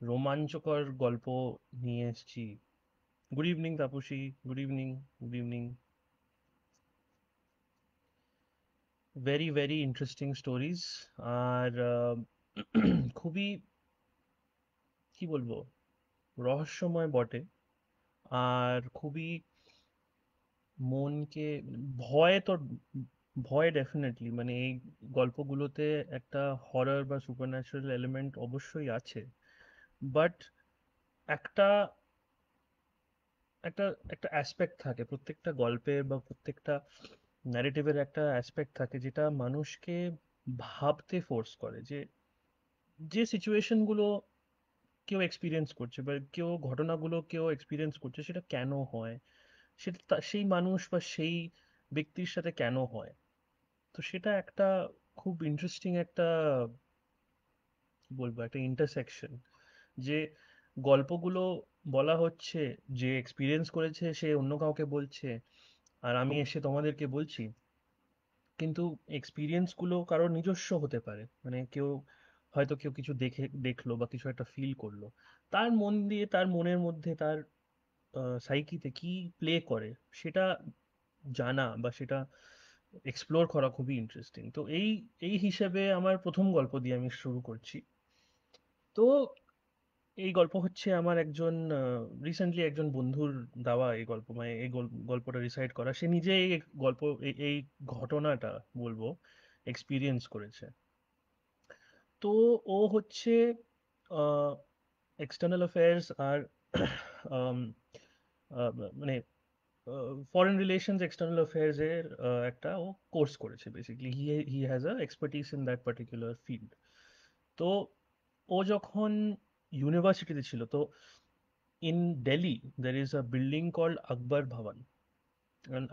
রোমাঞ্চকর গল্প নিয়ে এসেছি। Good evening Tapasi. Good evening. Good evening. Very very interesting stories. আর খুবই, কি বলবো, রহস্যময় বটে। আর খুবই মনকে ভয় তো, ভয় ডেফিনেটলি, মানে এই গল্পগুলোতে একটা হরর বা সুপারন্যাচারাল এলিমেন্ট অবশ্যই আছে। বাট একটা একটা একটা অ্যাসপেক্ট থাকে প্রত্যেকটা গল্পের বা প্রত্যেকটা ন্যারেটিভের, একটা অ্যাসপেক্ট থাকে যেটা মানুষকে ভাবতে ফোর্স করে যে যে সিচুয়েশনগুলো কেউ এক্সপিরিয়েন্স করছে বা কেউ ঘটনাগুলো কেউ এক্সপিরিয়েন্স করছে, সেটা কেন হয়, সেটা সেই মানুষ বা সেই ব্যক্তির সাথে কেন হয়। তো সেটা একটা খুব ইন্টারেস্টিং একটা, কি বলবো, একটা ইন্টারসেকশন, যে গল্পগুলো বলা হচ্ছে, যে এক্সপিরিয়েন্স করেছে সে অন্য কাউকে বলছে, আর আমি এসে তোমাদেরকে বলছি। কিন্তু এক্সপিরিয়েন্সগুলো কারোর নিজস্ব হতে পারে, মানে কেউ হয়তো কেউ কিছু দেখলো বা কিছু একটা ফিল করলো, তার মন দিয়ে, তার মনের মধ্যে, তার সাইকিতে কি প্লে করে, সেটা জানা বা সেটা এক্সপ্লোর করা খুবই ইন্টারেস্টিং। তো এই এই হিসেবে আমার প্রথম গল্প দিয়ে আমি শুরু করছি। তো এই গল্প হচ্ছে আমার একজন রিসেন্টলি একজন বন্ধুর দেওয়া এই গল্প, মানে এই গল্পটা রিসাইড করা, সে নিজে এই গল্প, এই ঘটনাটা বলবো এক্সপিরিয়েন্স করেছে। তো ও হচ্ছে এক্সটার্নাল অ্যাফেয়ার্স আর আম, মানে ফরেন রিলেশনস এক্সটার্নাল অ্যাফেয়ার্স এর একটা ও কোর্স করেছে। Basically he has a expertise in that particular field. তো ও যখন ইউনিভার্সিটিতে ছিল, তো in Delhi there is a building called আকবর ভবন।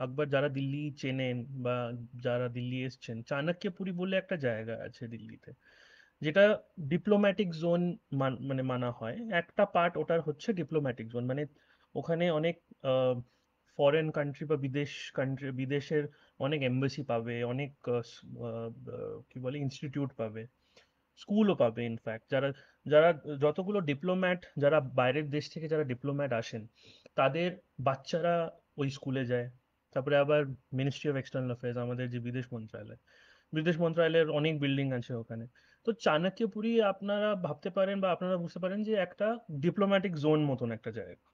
আকবর, যারা দিল্লি চেনেন বা যারা দিল্লি এসছেন, চাণক্যপুরী বলে একটা জায়গা আছে দিল্লিতে, যেটা ডিপ্লোম্যাটিক জোন মানে মানা হয়। একটা পার্ট ওটার হচ্ছে ডিপ্লোম্যাটিক জোন, মানে ওখানে অনেক ফরেন কান্ট্রি বা বিদেশের অনেক এম্বাসি পাবে, অনেক কি বলে, ইনস্টিটিউট পাবে, স্কুলও পাবে। ইনফ্যাক্ট যারা যারা যতগুলো ডিপ্লোম্যাট, যারা বাইরের দেশ থেকে যারা ডিপ্লোম্যাট আসেন, তাদের বাচ্চারা ওই স্কুলে যায়। তারপরে আবার মিনিস্ট্রি অফ এক্সটার্নাল অ্যাফেয়ার্স, আমাদের যে বিদেশ মন্ত্রণালয়, বিদেশ মন্ত্রণালয়ের অনেক বিল্ডিং আছে ওখানে। তো চাণক্যপুরী আপনারা ভাবতে পারেন বা আপনারা বুঝতে পারেন যে একটা ডিপ্লোম্যাটিক জোন মতন একটা জায়গা।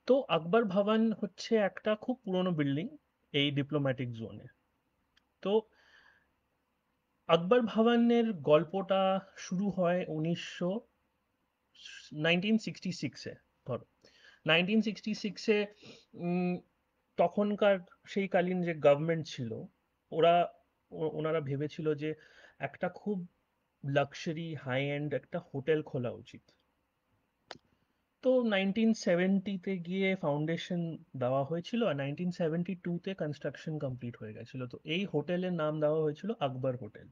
তো আকবর ভবন হচ্ছে একটা খুব পুরনো বিল্ডিং এই ডিপ্লোম্যাটিক জোনে। তো আকবর ভবনের গল্পটা শুরু হয় 1966-এ। ধরো 1966-এ, তখনকার সেই কালীন যে গভর্নমেন্ট ছিল, ওরা ওনারা ভেবেছিল যে একটা খুব লাক্সারি হাই এন্ড একটা হোটেল খোলা উচিত। তো 1970-তে গিয়ে ফাউন্ডেশন দেওয়া হয়েছিল, আর 1972-তে কনস্ট্রাকশন কমপ্লিট হয়ে গেছিল। তো এই হোটেলের নাম দেওয়া হয়েছিল আকবর হোটেল।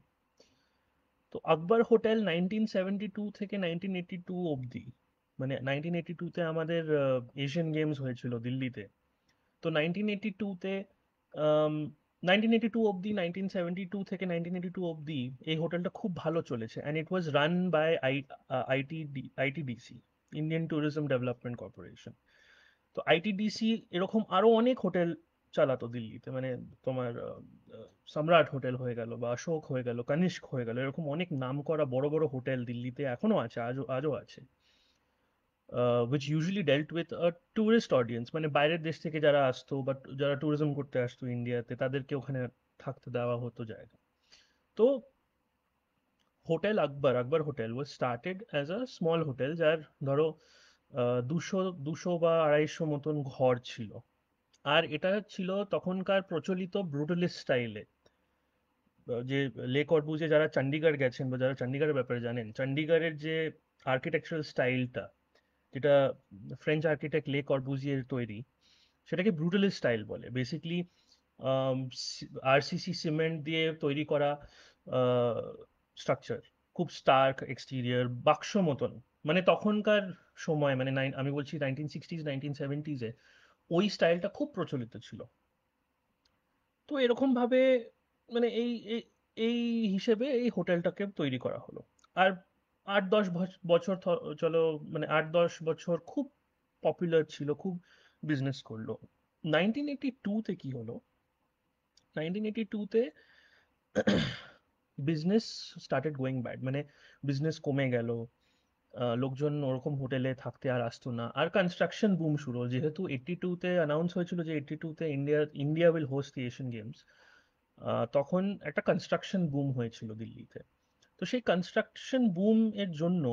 তো আকবর হোটেল 1972 থেকে 1982 অবধি, মানে 1982-তে আমাদের এশিয়ান গেমস হয়েছিল দিল্লিতে। তো 1982-তে, 1982 অবধি, 1972 থেকে 1982 অবধি এই হোটেলটা খুব ভালো চলেছে, and it was run by ITDC, Indian Tourism Development Corporation. তো আইটিডিসি এরকম আরো অনেক হোটেল চালাতো দিল্লিতে, মানে তোমার সম্রাট হোটেল হয়ে গেল বা অশোক হয়ে গেল, কনিষ্ক হয়ে গেল, এরকম অনেক নাম করা বড় বড় হোটেল দিল্লিতে এখনো আছে, আজও আজও আছে। which usually dealt with a tourist audience, মানে বাইরের দেশ থেকে যারা আসতো বা যারা ট্যুরিজম করতে আসতো ইন্ডিয়াতে, তাদেরকে ওখানে থাকতে দেওয়া হতো জায়গা। তো hotel Akbar, Akbar hotel was started as a small hotel, যার ধরো দুশো দুশো বা আড়াইশো মতন ঘর ছিল। আর এটা ছিল তখনকার প্রচলিত ব্রুটালিস্ট স্টাইলে। যে লে কর্বুজে, যারা চণ্ডীগড় গেছেন বা যারা চণ্ডীগড়ের ব্যাপারে জানেন, চণ্ডীগড়ের যে আর্কিটেকচারাল স্টাইলটা, যেটা ফ্রেঞ্চ আর্কিটেক্ট লে কর্বুজিয়ের তৈরি, সেটাকে ব্রুটালিস্ট স্টাইল বলে। বেসিক্যালি আরসিসি সিমেন্ট দিয়ে তৈরি করা স্ট্রাকচার, খুব স্টার্ক এক্সটিরিয়ার, বাক্স মতন। মানে তখনকার সময়, মানে আমি বলছি 1960s 1970s-এ ওই স্টাইলটা খুব প্রচলিত ছিল। তো এরকম ভাবে, মানে এই এই এই হিসেবে এই হোটেলটাকে তৈরি করা হলো। আর বছর চলো, মানে 8-10 বছর খুব পপুলার ছিল, খুব বিজনেস করলো। 1982-তে কি হলো, 1982-তে বিজনেস স্টার্টেড গোয়িং ব্যাড, মানে বিজনেস কমে গেল। লোকজন ওরকম হোটেলে থাকতে আর আসতো না, আর কনস্ট্রাকশন বুম শুরু হলো। যেহেতু 82-তে অ্যানাউন্স হয়েছিল যে 82-তে India India will host the Asian Games, তখন একটা কনস্ট্রাকশন বুম হয়েছিল দিল্লিতে। তো সেই কনস্ট্রাকশন বুম এর জন্য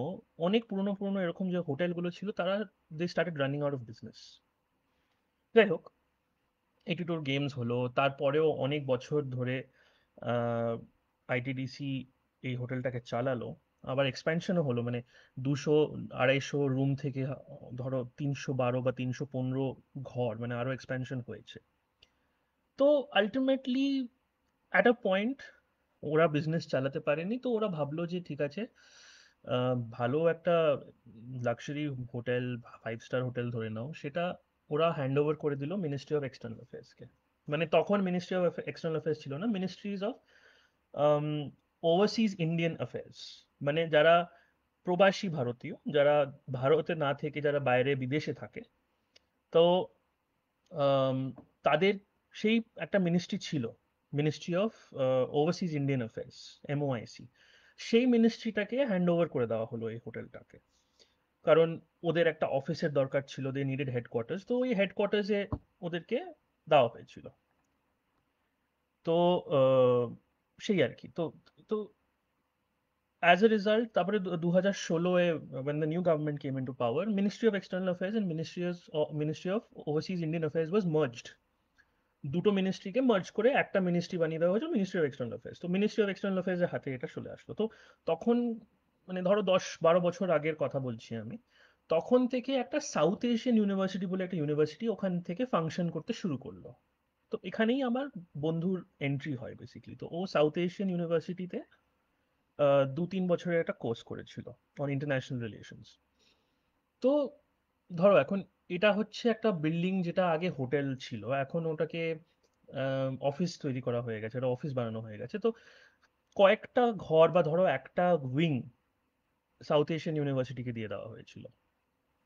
অনেক পুরনো পুরনো এরকম যে হোটেলগুলো ছিল, তারা they started running out of business. যাই হোক, 82 গেমস হলো, তারপরেও অনেক বছর ধরে আইটিডিসি এই হোটেলটাকে চালালো। আবার এক্সপ্যানশনও হলো, মানে 200-250 রুম থেকে ধরো 312 বা 315 ঘর, মানে আরো এক্সপ্যানশন হয়েছে। তো আলটিমেটলি অ্যাট আ পয়েন্ট ওরা বিজনেস চালাতে পারেনি, তো ওরা ভাবলো যে ঠিক আছে, ভালো একটা লাক্সারি হোটেল, 5 স্টার হোটেল ধরে নাও, সেটা ওরা হ্যান্ড ওভার করে দিল মিনিস্ট্রি অফ এক্সটার্নাল অ্যাফেয়ার্সকে। মানে তখন মিনিস্ট্রি অফ এক্সটার্নাল অ্যাফেয়ার্স ছিল না, ministries of overseas Indian affairs, মানে যারা প্রবাসী ভারতীয়, যারা ভারতে না থেকে যারা বাইরে বিদেশে থাকে। তো আম, তাদের সেই একটা মিনিস্ট্রি ছিল, ministry of overseas Indian affairs, MOIC. সেই মিনিস্ট্রিটাকে হ্যান্ড ওভার করে দেওয়া হলো এই হোটেলটাকে। কারণ ওদের একটা অফিসের দরকার ছিল, দে নিডেড হেডকোয়ার্টার্স, তো ওই হেডকোয়ার্টার্সে ওদেরকে দেওয়া হয়েছিল। তো আহ, সেই আর কি। তো তো অ্যাজ এ রেজাল্ট, তারপরে 2016-এ when the new government came into power, Ministry of External Affairs and Ministry of Overseas Indian Affairs was merged। দুটো মিনিস্ট্রিকে মার্জ করে একটা মিনিস্ট্রি বানিয়ে দেওয়া হয়েছিল, মিনিস্ট্রি অফ এক্সটার্নাল অ্যাফেয়ার্স। তো মিনিস্ট্রি অফ এক্সটার্নাল অ্যাফেয়ার্স এর হাতে এটা চলে আসলো। তো তখন, মানে ধরো 10-12 বছর আগের কথা বলছি আমি, তখন থেকে একটা সাউথ এশিয়ান ইউনিভার্সিটি বলে একটা ইউনিভার্সিটি ওখান থেকে ফাংশন করতে শুরু করলো। তো এখানেই আমার বন্ধুর এন্ট্রি হয় বেসিক্যালি। তো ও সাউথ এশিয়ান ইউনিভার্সিটিতে 2-3 বছরের একটা কোর্স করেছিল অন ইন্টারন্যাশনাল রিলেশনস। তো ধরো এখন এটা হচ্ছে একটা বিল্ডিং, যেটা আগে হোটেল ছিল, এখন ওটাকে অফিস তৈরি করা হয়ে গেছে, এটা অফিস বানানো হয়ে গেছে। তো কয়েকটা ঘর বা ধরো একটা উইং সাউথ এশিয়ান ইউনিভার্সিটিকে দিয়ে দেওয়া হয়েছিল।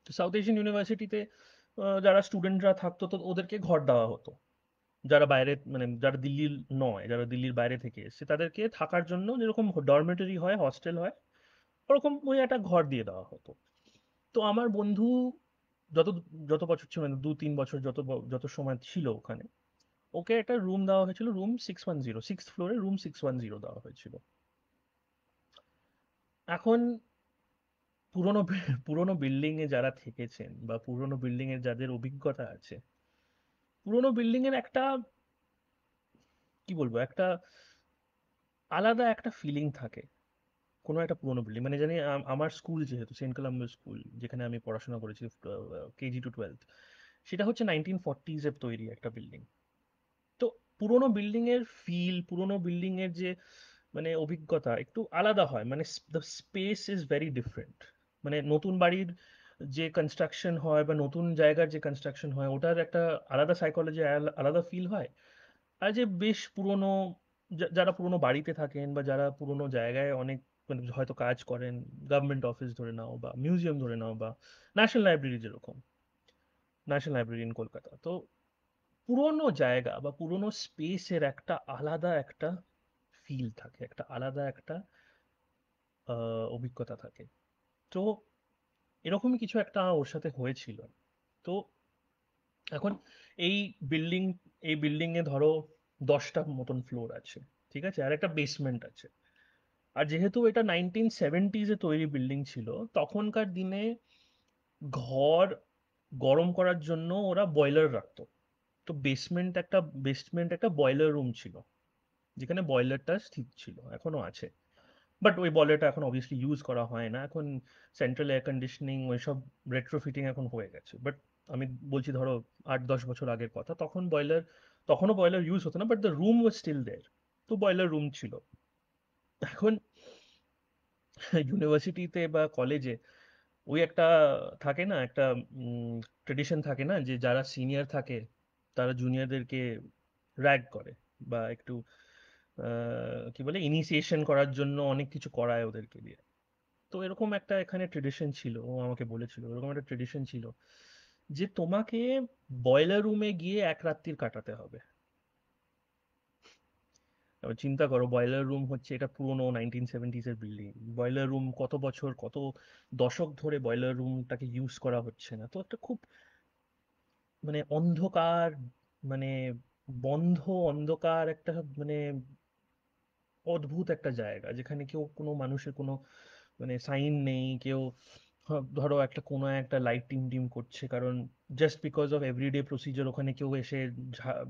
তো সাউথ এশিয়ান ইউনিভার্সিটিতে যারা স্টুডেন্টরা থাকতো, তো ওদেরকে ঘর দেওয়া হতো। যারা বাইরে, মানে যারা দিল্লির নয়, যারা দিল্লির বাইরে থেকে এসেছে, তাদেরকে থাকার জন্য যেরকম ডরমেটরি হয়, হস্টেল হয়, ওরকম ওই একটা ঘর দিয়ে দেওয়া হতো। তো আমার বন্ধু যত যত বছর ছিল, মানে 2-3 বছর যত সময় ছিল ওখানে, ওকে একটা রুম দেওয়া হয়েছিল, রুম 610, 6th ফ্লোরে রুম 610 দেওয়া হয়েছিল। এখন পুরোনো বিল্ডিং এ যারা থেকেছেন বা পুরোনো বিল্ডিং এর যাদের অভিজ্ঞতা আছে, পুরোনো বিল্ডিং এর একটা, কি বলবো, একটা আলাদা একটা ফিলিং থাকে কোনো একটা পুরোনো বিল্ডিং। মানে জানি আমার স্কুল, যেহেতু সেন্ট কলাম্বাস স্কুল, যেখানে আমি পড়াশোনা করেছি KG to 12, সেটা হচ্ছে 1940s এর তৈরি একটা বিল্ডিং। তো পুরোনো বিল্ডিং এর ফিল, পুরোনো বিল্ডিং এর যে মানে অভিজ্ঞতা একটু আলাদা হয়, মানে the space is very different. মানে নতুন বাড়ির যে কনস্ট্রাকশন হয় বা নতুন জায়গার যে কনস্ট্রাকশন হয়, ওটার একটা আলাদা সাইকোলজি, আলাদা ফিল হয়। আর যে বেশ পুরোনো, যারা পুরোনো বাড়িতে থাকেন বা যারা পুরোনো জায়গায় অনেক, মানে হয়তো কাজ করেন, গভর্নমেন্ট অফিস ধরে নাও বা মিউজিয়াম ধরে নাও বা ন্যাশনাল লাইব্রেরি, যেরকম ন্যাশনাল লাইব্রেরি ইন কলকাতা, তো পুরোনো জায়গা বা পুরোনো স্পেসের একটা আলাদা একটা ফিল থাকে, একটা আলাদা একটা অভিজ্ঞতা থাকে। তো এরকমই কিছু একটা ওর সাথে হয়েছিল। তো এখন এই বিল্ডিং এই বিল্ডিং এ ধরো 10টা মতন ফ্লোর আছে, ঠিক আছে, আর একটা বেসমেন্ট আছে। আর যেহেতু এটা 1970s-এ তৈরি বিল্ডিং ছিল, তখনকার দিনে ঘর গরম করার জন্য ওরা বয়লার রাখতো। তো বেসমেন্ট একটা বয়লার রুম ছিল, যেখানে বয়লারটা স্থিত ছিল, এখনো আছে। বাট ওই বয়লারটা এখন অবভিয়াসলি ইউজ করা হয় না, এখন সেন্ট্রাল এয়ার কন্ডিশনিং ওইসব রেট্রোফিটিং এখন হয়ে গেছে। বাট আমি বলছি ধরো 8-10 বছর আগের কথা, তখনও বয়লার ইউজ হতো না, but the room was still there. তো বয়লার রুম ছিল। এখন ইউনিভার্সিটিতে বা কলেজে ওই একটা থাকে না, একটা ট্রেডিশন থাকে না, যে যারা সিনিয়র থাকে তারা জুনিয়রদেরকে র্যাগ করে, বা একটু কি বলে, ইনিশিয়েশন করার জন্য অনেক কিছু করায় ওদেরকে দিয়ে। তো এরকম একটা এখানে ট্রেডিশন ছিল, ও আমাকে বলেছিল এরকম একটা ট্রেডিশন ছিল যে তোমাকে বয়লার রুমে গিয়ে এক রাত্রির কাটাতে হবে। এবার চিন্তা করো, বয়লার রুম হচ্ছে, এটা পুরোনো 1970s এর বিল্ডিং। বয়লার রুম কত বছর, কত দশক ধরে বয়লার রুমটাকে ইউজ করা হচ্ছে না, তো একটা খুব মানে অন্ধকার, মানে বন্ধ অন্ধকার একটা, মানে অদ্ভুত একটা জায়গা যেখানে কেউ, কোনো মানুষের কোনো মানে সাইন নেই, কেউ ধরো একটা কোনো একটা লাইট টিম টিম করছে, কারণ just because of everyday procedure ওখানে কেউ এসে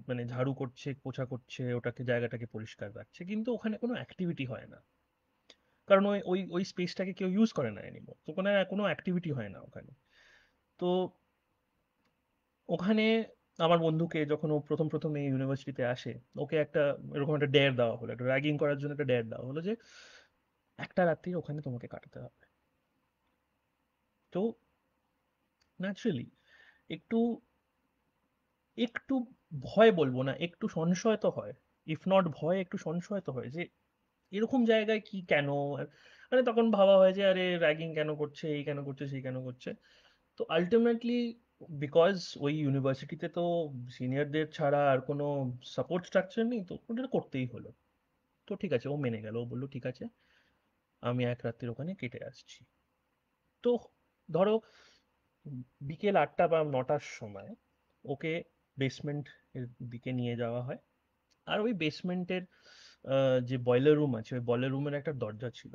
মানে ঝাড়ু করছে, পোছা করছে, ওটাকে জায়গাটাকে পরিষ্কার রাখছে, কিন্তু ওখানে কোনো অ্যাক্টিভিটি হয় না, কারণ ওই ওই ওই স্পেসটাকে কেউ ইউজ করে না এনিমোর, তো ওখানে কোনো অ্যাক্টিভিটি হয় না ওখানে। তো ওখানে আমার বন্ধুকে যখন ও প্রথম প্রথম এই ইউনিভার্সিটিতে আসে, ওকে একটা এরকম একটা ডেয়ার দেওয়া হলো, একটা র্যাগিং করার জন্য একটা ডেয়ার দেওয়া হলো যে একটা রাত্রি ওখানে তোমাকে কাটাতে হবে। তো ন্যাচারালি একটু একটু ভয় বলবো না, একটু সংশয় তো হয়, ইফ নট ভয়, একটু সংশয় তো হয় যে এরকম জায়গায় কি কেন। মানে তখন ভাবা হয় যে আরে র্যাগিং কেন করছে, এই কেন করছে, সেই কেন করছে। তো আলটিমেটলি বিকজ ওই ইউনিভার্সিটিতে তো সিনিয়রদের ছাড়া আর কোনো সাপোর্ট স্ট্রাকচার নেই, তো ওটা করতেই হলো। তো ঠিক আছে, ও মেনে গেল, ও বললো ঠিক আছে, আমি এক রাত্রির ওখানে কেটে আসছি। তো ধরো বিকেল 8টা বা 9টার সময় ওকে বেসমেন্ট এর দিকে নিয়ে যাওয়া হয়। আর ওই বেসমেন্টের যে বয়লার রুম আছে, ওই বয়লার রুমের একটা দরজা ছিল,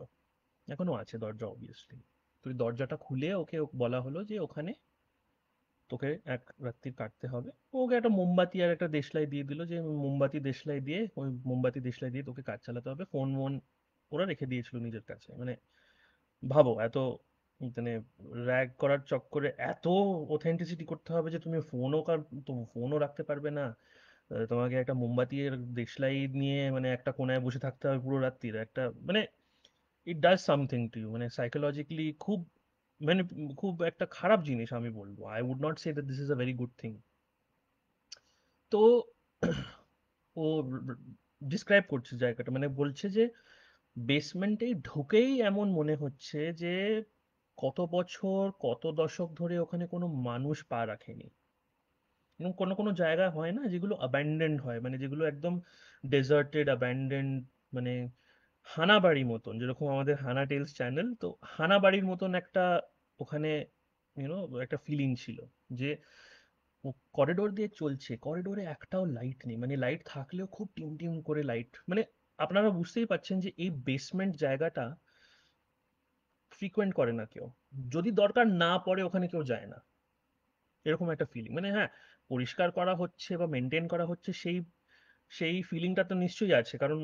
এখনো আছে দরজা অবভিয়াসলি। তো ওই দরজাটা খুলে ওকে বলা হলো যে ওখানে তোকে এক রাত্রি কাটতে হবে। ও ওকে একটা মোমবাতি আর একটা দেশলাই দিয়ে দিল, যে মোমবাতি দেশলাই দিয়ে, ওই মোমবাতি দেশলাই দিয়ে তোকে কাজ চালাতে হবে। ফোন মন ওরা রেখে দিয়েছিল নিজের কাছে। মানে ভাবো, এত মানে র্যাগ করার চক্করে এত অথেন্টিসিটি করতে হবে যে তুমি ফোনও ফোনও রাখতে পারবে না। তোমাকে একটা মোমবাতি আর দেশলাই নিয়ে মানে একটা কোনায় বসে থাকতে হবে পুরো রাত্রির একটা, মানে it does something to you, মানে সাইকোলজিক্যালি খুব, মানে খুব একটা খারাপ জিনিস আমি বলবো। I would not say that this is a very good thing. তো ও ডিসক্রাইব করছে জায়গাটা, মানে বলছে যে বেসমেন্টে ঢুকেই এমন মনে হচ্ছে যে কত বছর, কত দশক ধরে ওখানে কোনো মানুষ পা রাখেনি। এবং কোনো কোনো জায়গা হয় না যেগুলো অ্যাবান্ডেন্ড হয়, মানে যেগুলো একদম ডেজার্টেড অ্যাবান্ডেন্ড, মানে হানাবাড়ি মতন, যেরকম আমাদের হানা টেলস চ্যানেল, তো হানাবাড়ির মতন একটা ওখানে একটা ফিলিং ছিল যে করিডোর দিয়ে চলছে, করিডোরে একটাও লাইট নেই, মানে লাইট থাকলেও খুব টিম টিম করে লাইট, মানে আপনারা বুঝতেই পারছেন যে এই বেসমেন্ট জায়গাটা ফ্রিকোয়েন্ট করে না কেউ, যদি দরকার না পড়ে ওখানে কেউ যায় না, এরকম একটা ফিলিং। মানে হ্যাঁ, পরিষ্কার করা হচ্ছে বা মেনটেন করা হচ্ছে, সেই সেই ফিলিংটা তো নিশ্চয়ই আছে, কারণ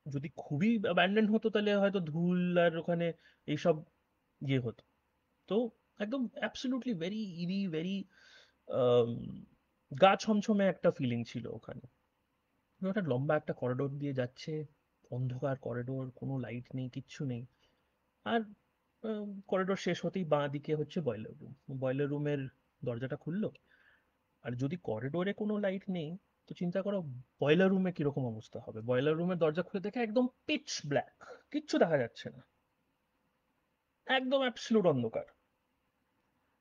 যদি খুবই অ্যাবান্ডেন্ড হতো তাহলে হয়তো ধুল আর ওখানে এইসব ইয়ে হতো। তো একদম অ্যাবসলিউটলি ভেরি ইরি, ভেরি গা ছমছমে একটা ফিলিং ছিল ওখানে। ওটা লম্বা একটা করিডোর দিয়ে যাচ্ছে, অন্ধকার করিডোর, কোনো লাইট নেই, কিচ্ছু নেই। আর করিডোর শেষ হতেই বাঁ দিকে হচ্ছে বয়লার রুম। বয়লার রুমের দরজাটা খুললো, আর যদি করিডোরে কোনো লাইট নেই, তো চিন্তা করো বয়লার রুমে কিরকম অবস্থা হবে। বয়লার রুমের দরজা খুলে দেখে একদম পিচ ব্ল্যাক, কিচ্ছু দেখা যাচ্ছে না, একদম অ্যাবসলিউট অন্ধকার।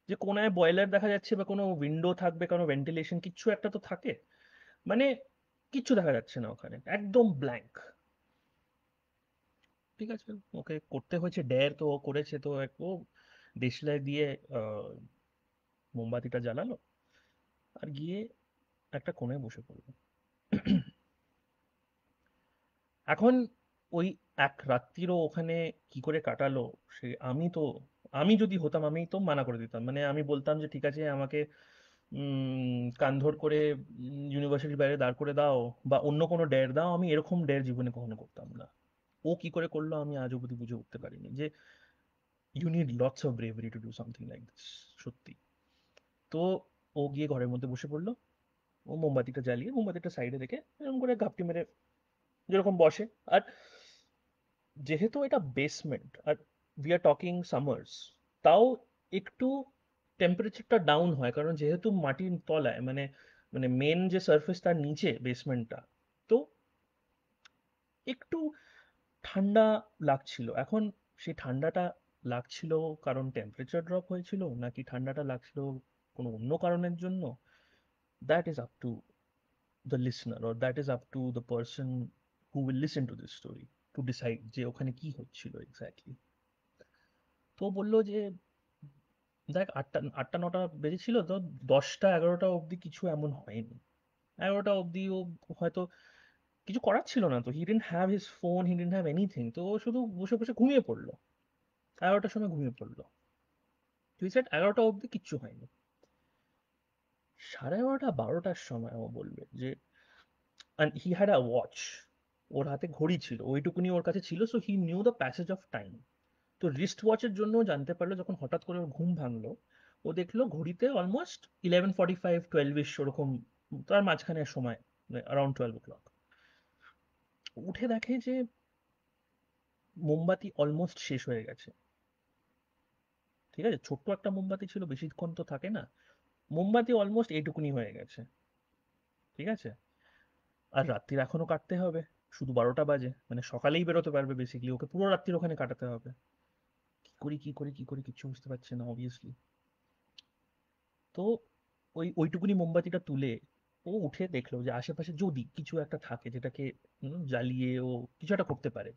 যে কোনায় বয়লার দেখা যাচ্ছে বা কোনো উইন্ডো থাকবে, কোনো ভেন্টিলেশন কিছু একটা তো থাকে, মানে কিচ্ছু দেখা যাচ্ছে না ওখানে, একদম ব্ল্যাঙ্ক। ঠিক আছে, ওকে করতে হয়েছে ডেয়ার, তো ও করেছে। তো ও দেশলাই দিয়ে আহ, মোমবাতিটা জ্বালালো আর গিয়ে একটা কোণে বসে পড়লো। এখন ওই এক রাত্রিরও ওখানে কি করে কাটালো, সে আমি যদি হতাম আমি তো মানা করে দিতাম, মানে আমি বলতাম যে ঠিক আছে, আমাকে কান ধর করে ইউনিভার্সিটির বাইরে দাঁড় করে দাও, বা অন্য কোনো ডেয়ার দাও, আমি এরকম ডেয়ার জীবনে কখনো করতাম না। ও কি করে করলো আমি আজ অবধি বুঝে উঠতে পারিনি, যে you need lots of bravery to do something like this, সত্যি। তো ও গিয়ে ঘরের মধ্যে বসে পড়লো, ও মোমবাতিটা জ্বালিয়ে মোমবাতিটা সাইডে রেখে এরকম করে ঘাপটি মেরে যেরকম বসে। আর যেহেতু এটা বেসমেন্ট আর উই আর টকিং সামার্স, তাও একটু টেম্পারেচারটা ডাউন হয়, কারণ যেহেতু মাটির তলায়, মানে মানে মেন যে সারফেস তার নিচে বেসমেন্টটা, তো একটু ঠান্ডা লাগছিল। এখন সেই ঠান্ডাটা লাগছিল কারণ টেম্পারেচার ড্রপ হয়েছিল, নাকি ঠান্ডাটা লাগছিল কোনো অন্য কারণের জন্য, that is up to the listener, or that is up to the person who will listen to this story to decide যে ওখানে কি হচ্ছিল এক্স্যাক্টলি। তো বললো যে দেখ, আটটা আটটা নটা বেজেছিল তো, 10টা 11টা অবধি কিছু এমন হয়নি। 11টা অবধি ও হয়তো কিছু করার ছিল না, তো he didn't have his phone, he didn't have anything, তো ও শুধু বসে বসে ঘুমিয়ে পড়লো। 11টার সময় ঘুমিয়ে পড়লো। তুই সেট 11টা অবধি কিচ্ছু হয়নি। 11:30 12টার সময় ও বলবে যে, and he had a watch, ওর হাতে ঘড়ি ছিল, ওইটুকুনি ওর কাছে ছিল, so he knew the passage of time. তো রিস্ট ওয়াচের জন্য ও জানতে পারলো যখন হঠাৎ করে ওর ঘুম ভাঙলো, ও দেখলো ঘড়িতে অলমোস্ট 11:45 12-ish ওরকম, তার মাঝখানের সময়, অ্যারাউন্ড 12 o'clock। উঠে দেখে যে মোমবাতি অলমোস্ট শেষ হয়ে গেছে। ঠিক আছে, ছোট্ট একটা মোমবাতি ছিল, বেশিক্ষণ তো থাকে না। মোমবাতি অলমোস্ট এইটুকুনি হয়ে গেছে। ঠিক আছে, আর রাত্রির এখনো কাটতে হবে, শুধু 12টা বাজে, মানে সকালেই বেরোতে পারবে বেসিক্যালি, ওকে পুরো রাত্রির ওখানে কাটাতে হবে। কি করি কিচ্ছু বুঝতে পারছে না অবভিয়াসলি। তো ওইটুকুনি মোমবাতিটা তুলে ও উঠে দেখলো যে আশেপাশে যদি কিছু একটা থাকে যেটাকে জ্বালিয়ে ও কিছু একটা করতে পারে।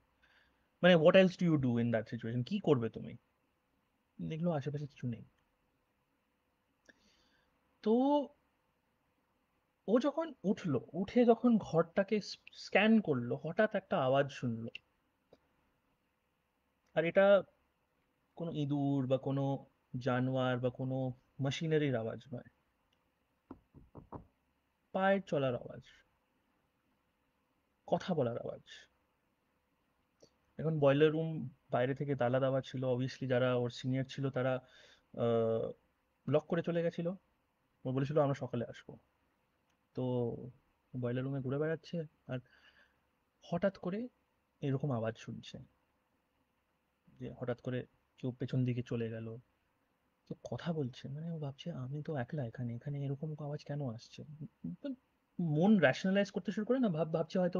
মানে what else do you do in that situation, কি করবে তুমি? দেখলো আশেপাশে কিছু নেই। তো ও যখন উঠলো, উঠে যখন ঘরটাকে স্ক্যান করলো, হঠাৎ একটা আওয়াজ শুনলো। আর এটা কোনো ইঁদুর বা কোনো জানোয়ার বা কোনো মেশিনারির আওয়াজ নয়, পায়ের চলার আওয়াজ, কথা বলার আওয়াজ। এখন বয়লার রুম বাইরে থেকে তালা দেওয়া ছিল, অবভিয়াসলি যারা ওর সিনিয়র ছিল তারা লক করে চলে গেছিল। ও বলেছিল আমরা সকালে আসবো। তো বয়লার রুমে ঘুরে বেড়াচ্ছে, আর হঠাৎ করে এরকম আওয়াজ শুনছে, যে হঠাৎ করে কেউ পেছন দিকে চলে গেল, কেউ কথা বলছে। মানে ও ভাবছে আমি তো একলা এখানে, এখানে এরকম আওয়াজ কেন আসছে। তো মন র্যাশনালাইজ করতে শুরু করে না, ভাবছে হয়তো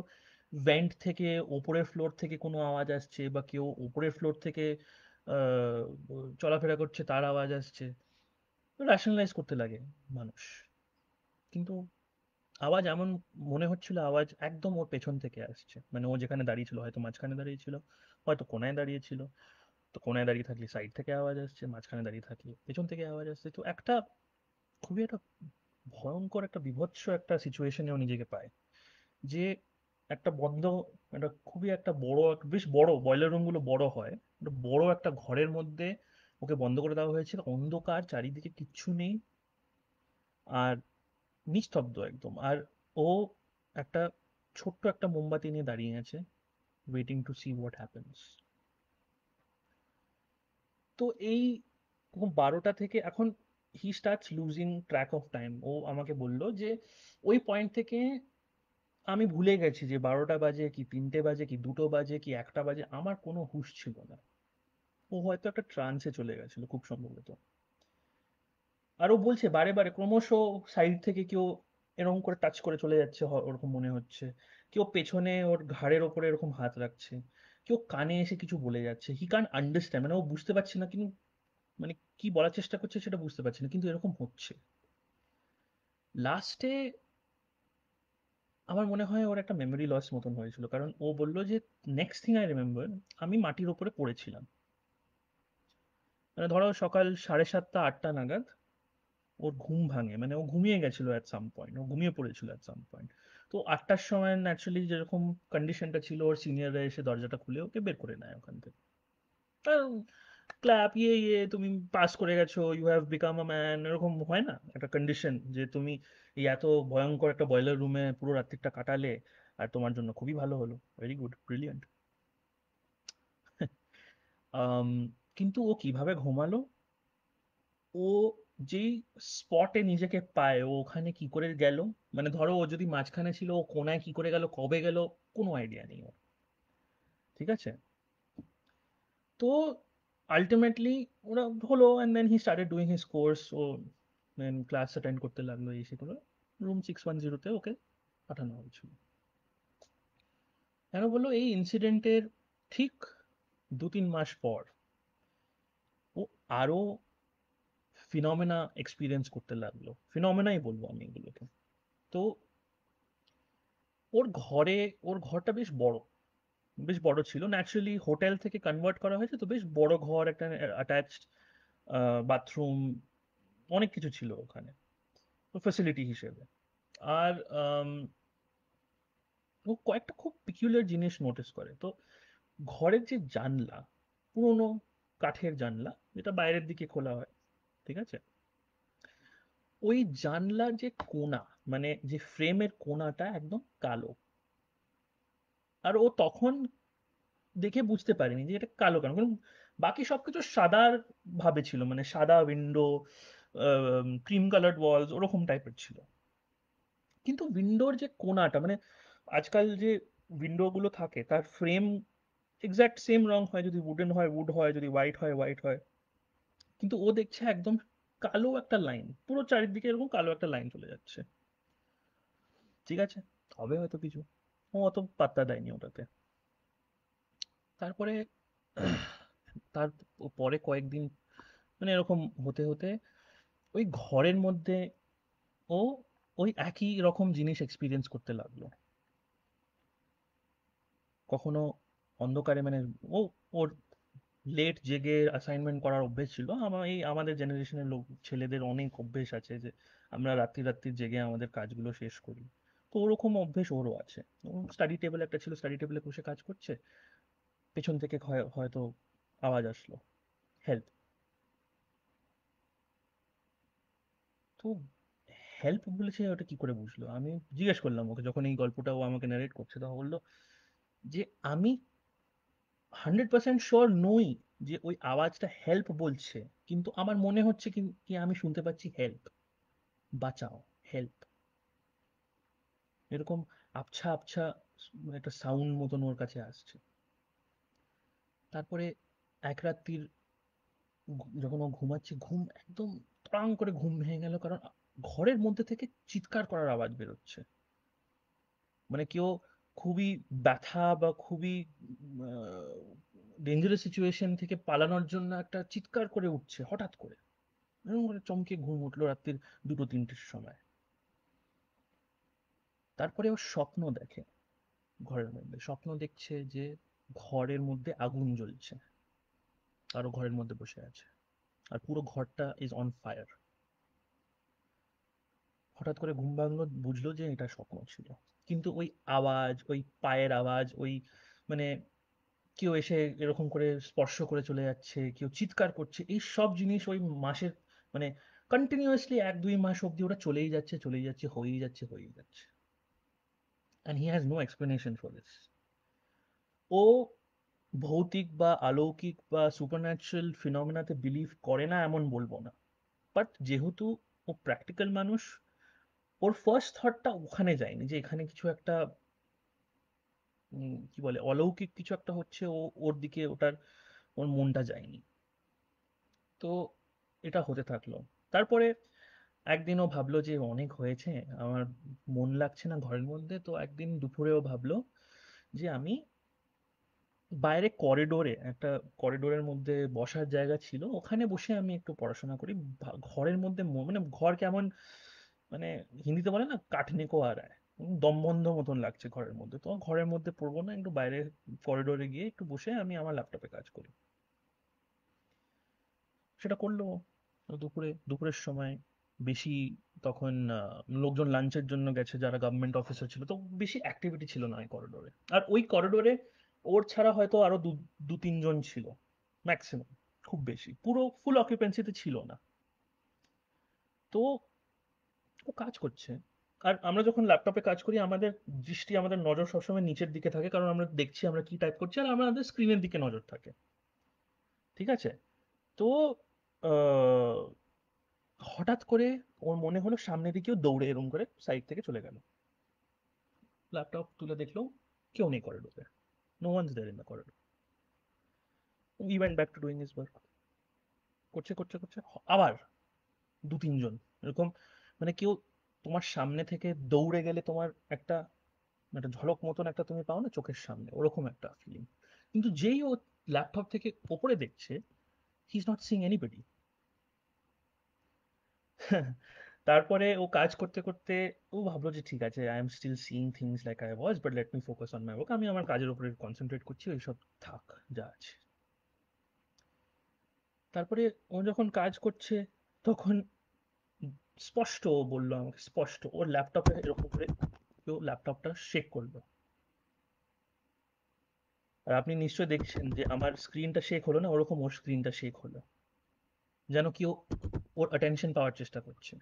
ভেন্ট থেকে, ওপরের ফ্লোর থেকে কোনো আওয়াজ আসছে, বা কেউ ওপরের ফ্লোর থেকে আহ, চলাফেরা করছে তার আওয়াজ আসছে। র্যাশনালাইজ করতে লাগে মানুষ। কিন্তু আওয়াজ এমন মনে হচ্ছিল, আওয়াজ একদম ওর পেছন থেকে আসছে। মানে ও যেখানে দাঁড়িয়ে ছিল, হয়তো মাঝখানে দাঁড়িয়ে ছিল, হয়তো কোনায় দাঁড়িয়ে ছিল। তো কোনায় দাঁড়িয়ে থাকলে সাইড থেকে আওয়াজ আসছে, মাঝখানে দাঁড়িয়ে থাকলে পেছন থেকে আওয়াজ আসছে। তো একটা খুবই একটা ভয়ঙ্কর একটা বিভৎস একটা সিচুয়েশনে ও নিজেকে পায়, যে একটা বন্ধ, একটা খুবই একটা বড়, বেশ বড়, বয়লার রুম গুলো বড় হয়, একটা বড় একটা ঘরের মধ্যে ওকে বন্ধ করে দেওয়া হয়েছে, অন্ধকার, চারিদিকে কিচ্ছু নেই, আর নিস্তব্ধ একদম। আর ও একটা ছোট্ট একটা মোমবাতি নিয়ে দাঁড়িয়ে আছে, waiting to see what happens. তো এই 12টা থেকে এখন he starts losing track of time. ও আমাকে বলল যে ওই পয়েন্ট থেকে আমি ভুলে গেছি যে 12টা বাজে কি 3টে বাজে কি 2টো বাজে কি 1টা বাজে, আমার কোনো হুঁশ ছিল না। ও হয়তো একটা ট্রান্সে চলে গেছিল খুব সম্ভবত। আর ও বলছে বারে বারে ক্রমশ সাইড থেকে কেউ এরকম করে টাচ করে চলে যাচ্ছে, ওরকম মনে হচ্ছে। কেউ পেছনে ওর ঘাড়ের ওপরে এরকম হাত রাখছে, কেউ কানে এসে কিছু বলে যাচ্ছে। হি কান্ট আন্ডারস্ট্যান্ড, মানে ও বুঝতে পারছে না, কিন্তু মানে কি বলার চেষ্টা করছে সেটা বুঝতে পারছি না, কিন্তু এরকম হচ্ছে। লাস্টে আমার মনে হয় ওর একটা মেমোরি লস মতন হয়েছিল, কারণ ও বলল যে নেক্সট থিং আই রিমেম্বার, আমি মাটির ওপরে পড়েছিলাম। মানে ধরো সকাল 7:30 8টা নাগাদ ওর ঘুম ভাঙে, মানে ও ঘুমিয়ে গেছিল অ্যাট সাম পয়েন্ট, ও ঘুমিয়ে পড়েছিল অ্যাট সাম পয়েন্ট। তো 8টার সময় ন্যাচারালি যেরকম কন্ডিশনটা ছিল, ওর সিনিয়ররা এসে দরজাটা খুলে ওকে বের করে নেয় ওখান থেকে। ক্ল্যাপ, ইয়ে ইয়ে, তুমি পাস করে গেছো, you have become a man, এরকম হয় না একটা কন্ডিশন, যে তুমি এই এত ভয়ঙ্কর একটা বয়লার রুমে পুরো রাত্রিটা কাটালে, আর তোমার জন্য খুবই ভালো হলো, ভেরি গুড, ব্রিলিয়ান্ট। কিন্তু ও কিভাবে ঘুমালো, ও যেই স্পটে নিজেকে পায়, ও ওখানে কি করে গেল, মানে ধরো ও যদি মাঝখানে ছিল, ও কোনায় কি করে গেল, কবে গেল, কোনো আইডিয়া নেই ওর। ঠিক আছে, তো আলটিমেটলি ওরা হলো, and then he started doing his course. ও দেন ক্লাস অ্যাটেন্ড করতে লাগলো, এই সেগুলো। রুম 610-তে ওকে পাঠানো হয়েছিল। কেন বললো, এই ইনসিডেন্টের ঠিক 2-3 মাস পর ও আরো ফিনমেনা এক্সপিরিয়েন্স করতে লাগলো, ফিনমেনাই বলবো আমি এগুলোকে। তো ওর ঘরে, ওর ঘরটা বেশ বড়, বেশ বড় ছিল, ন্যাচারালি হোটেল থেকে কনভার্ট করা হয়েছে, তো বেশ বড় ঘর, একটা অ্যাটাচড বাথরুম, অনেক কিছু ছিল ওখানে ফ্যাসিলিটি হিসেবে। আর ও কয়েকটা খুব পিকুলিয়ার জিনিস নোটিস করে। তো ঘরের যে জানলা, পুরোনো কাঠের জানলা, যেটা বাইরের দিকে খোলা হয়, ঠিক আছে, ওই জানলার যে কোণা, মানে যে ফ্রেমের কোণাটা একদম কালো। আর ও তখন দেখে বুঝতে পারেনি যে এটা কালো কেন, কারণ বাকি সবকিছু সাদা ভাবে ছিল, মানে সাদা উইন্ডো, ক্রিম কালার্ড ওয়ালস, ওরকম টাইপের ছিল। কিন্তু উইন্ডোর যে কোণাটা, মানে আজকাল যে উইন্ডো গুলো থাকে তার ফ্রেম এক্সাক্ট সেম রং হয়, যদি উডেন হয় উড হয়, যদি হোয়াইট হয় হোয়াইট হয়, কিন্তু ও দেখছে একদম কালো একটা লাইন, পুরো চারিদিকে এরকম কালো একটা লাইন চলে যাচ্ছে। ঠিক আছে, হবে হয়তো কিছু, ও অত পাত্তা দেয়নি ওটাতে। তারপরে তার পরে কয়েকদিন, মানে এরকম হতে হতে ওই ঘরের মধ্যে ও ওই একই রকম জিনিস এক্সপিরিয়েন্স করতে লাগলো। কখনো অন্ধকারে, মানে ও ওর লেট জেগে অ্যাসাইনমেন্ট করার অভ্যেস ছিল, আমাদের জেনারেশনের লোক ছেলেদের অনেক অভ্যেস আছে যে আমরা রাত্রি রাত্রি জেগে আমাদের কাজগুলো শেষ করি। তো ওরকম অভ্যেস ওরও আছে। স্টাডি টেবিল একটা ছিল, স্টাডি টেবিলে বসে কাজ করছে, পেছন থেকে হয়তো আওয়াজ আসলো, হেল্প। তো হেল্প বলেছে, ওটা কি করে বুঝলো? আমি জিজ্ঞেস করলাম ওকে, যখন এই গল্পটা ও আমাকে নারেট করছে, তখন বললো যে আমি 100% শিওর নই যে ওই আওয়াজটা হেল্প বলছে, কিন্তু আমার মনে হচ্ছে কি কি আমি শুনতে পাচ্ছি হেল্প, বাঁচাও, হেল্প, এরকম আবছা আবছা একটা সাউন্ড মতন ওর কাছে আসছে। তারপরে এক রাত্রির যখন ও ঘুমাচ্ছে, ঘুম একদম তড়াং করে ঘুম ভেঙে গেল, কারণ ঘরের মধ্যে থেকে চিৎকার করার আওয়াজ বেরোচ্ছে। মানে কেউ খুবই ব্যথা বা খুবই ডেঞ্জারাস সিচুয়েশন থেকে পালানোর জন্য একটা চিৎকার করে উঠছে হঠাৎ করে। এরকম করে চমকে ঘুম উঠলো রাত্রির 2-3টের সময়। তারপরে ও স্বপ্ন দেখে, ঘরের মধ্যে স্বপ্ন দেখছে যে ঘরের মধ্যে আগুন জ্বলছে, আরো ঘরের মধ্যে বসে আছে, আর পুরো ঘরটা ইজ অন ফায়ার। হঠাৎ করে ঘুম ভাঙলো, বুঝলো যে এটা স্বপ্ন ছিল। কিন্তু ওই আওয়াজ, ওই পায়ের আওয়াজ, ওই মানে কেউ এসে এরকম করে স্পর্শ করে চলে যাচ্ছে, কেউ চিৎকার করছে, এই সব জিনিস ওই মাসের, মানে কন্টিনিউয়াসলি 1-2 মাস অব্দি ওরা চলেই যাচ্ছে, চলেই যাচ্ছে, হয়েই যাচ্ছে, হয়েই যাচ্ছে। And he has no explanation for this. ও ভৌতিক বা অলৌকিক বা সুপারন্যাচুরাল ফিনোমেনাতে বিলিভ করে না এমন বলবো না, বাট যেহেতু ও প্র্যাকটিক্যাল মানুষ, ওর ফার্স্ট থটটা ওখানে যায়নি যে এখানে কিছু একটা কি বলে অলৌকিক কিছু একটা হচ্ছে, ওর দিকে ওর মনটা যায়নি। তো এটা হতে থাকলো। তারপরে একদিন ও ভাবলো যে অনেক হয়েছে, আমার মন লাগছে না ঘরের মধ্যে। তো একদিন দুপুরে ও ভাবলো যে আমি বাইরে করিডোরে, একটা করিডোরের মধ্যে বসার জায়গা ছিল, ওখানে বসে আমি একটু পড়াশোনা করি। ঘরের মধ্যে মানে ঘর কেমন, মানে হিন্দিতে বলে না কাঠনেকো আর আয়, দম বন্ধ মতন লাগছে ঘরের মধ্যে। তো ঘরের মধ্যে পড়বো না, একটু বাইরে করিডোরে গিয়ে একটু বসে আমি আমার ল্যাপটপে কাজ করি। সেটা করলো দুপুরের সময়। বেশি তখন লোকজন লাঞ্চের জন্য গেছে, যারা গভর্নমেন্ট অফিসার ছিল, তো বেশি অ্যাক্টিভিটি ছিল না ওই করিডোরে। আর ওই করিডোরে ওর ছাড়া হয়তো আরো দু তিনজন ছিল ম্যাক্সিমাম, খুব বেশি পুরো ফুল অকুপেন্সিতে ছিল না। তো ও কাজ করছে, আর আমরা যখন ল্যাপটপে কাজ করি আমাদের দৃষ্টি, আমাদের নজর সবসময় নিচের দিকে থাকে, কারণ আমরা দেখছি আমরা কি টাইপ করছি, আর আমাদের স্ক্রিনের দিকে নজর থাকে। ঠিক আছে। তো আহ, হঠাৎ করে ওর মনে হলো সামনে দিকেও দৌড়ে এরম করে সাইড থেকে চলে গেল। ল্যাপটপ তুলে দেখলো কেউ নেই করিডোরে, no one's there in the corridor. He went back to doing his work. করছে করছে করছে, আবার 2-3 জন এরকম, মানে কেউ তোমার সামনে থেকে দৌড়ে গেলে তোমার একটা একটা ঝলক মতন একটা তুমি পাও না চোখের সামনে, ওরকম একটা ফিলিং। কিন্তু যেই ও ল্যাপটপ থেকে ওপরে দেখছে, he is not seeing anybody. তারপরে ও কাজ করতে করতে ও ভাবলো যে ঠিক আছে, I am still seeing things like I was, but let me focus on my work. আমি আমার কাজের উপরে কনসেন্ট্রেট করছি, ওইসব থাক যা আছে। তারপরে ও যখন কাজ করছে তখন স্পষ্ট ও বললো আমাকে, স্পষ্ট ওর ল্যাপটপে এরকম করে কেউ ল্যাপটপটা শেক করলো। আর আপনি নিশ্চয়ই দেখছেন যে আমার স্ক্রিনটা শেক হলো না, ওরকম ওর স্ক্রিনটা শেক হলো, যেন কেউ ওর অ্যাটেনশন পাওয়ার চেষ্টা করছে।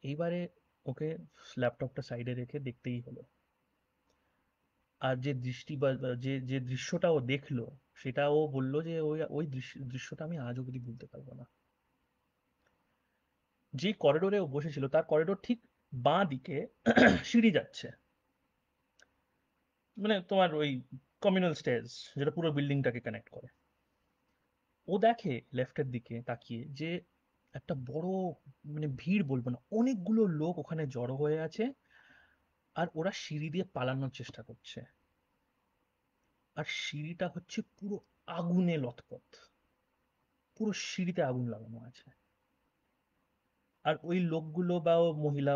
এইবারে ওকে ল্যাপটপটা সাইডে রেখে দেখতেই হলো। আর যে দৃষ্টি বা বা যে যে দৃশ্যটা ও দেখলো, সেটা ও বলল যে ওই ওই দৃশ্যটা আমি আজ অবধি ভুলতে পারবো না। যে করিডোরে ও বসেছিল তার করিডোর ঠিক বাঁ দিকে সিঁড়ি যাচ্ছে, মানে তোমার ওই কমিউনাল স্টেয়ার্স, যেটা পুরো বিল্ডিংটাকে কানেক্ট করে। ও দেখে লেফটের দিকে তাকিয়ে যে একটা বড়, মানে ভিড় বলবো না, অনেকগুলো লোক ওখানে জড়ো হয়ে আছে, আর ওরা সিঁড়ি দিয়ে পালানোর চেষ্টা করছে। আর সিঁড়িটা হচ্ছে পুরো আগুনে লতপত, পুরো সিঁড়িতে আগুন লাগানো আছে। আর ওই লোকগুলো বা ও মহিলা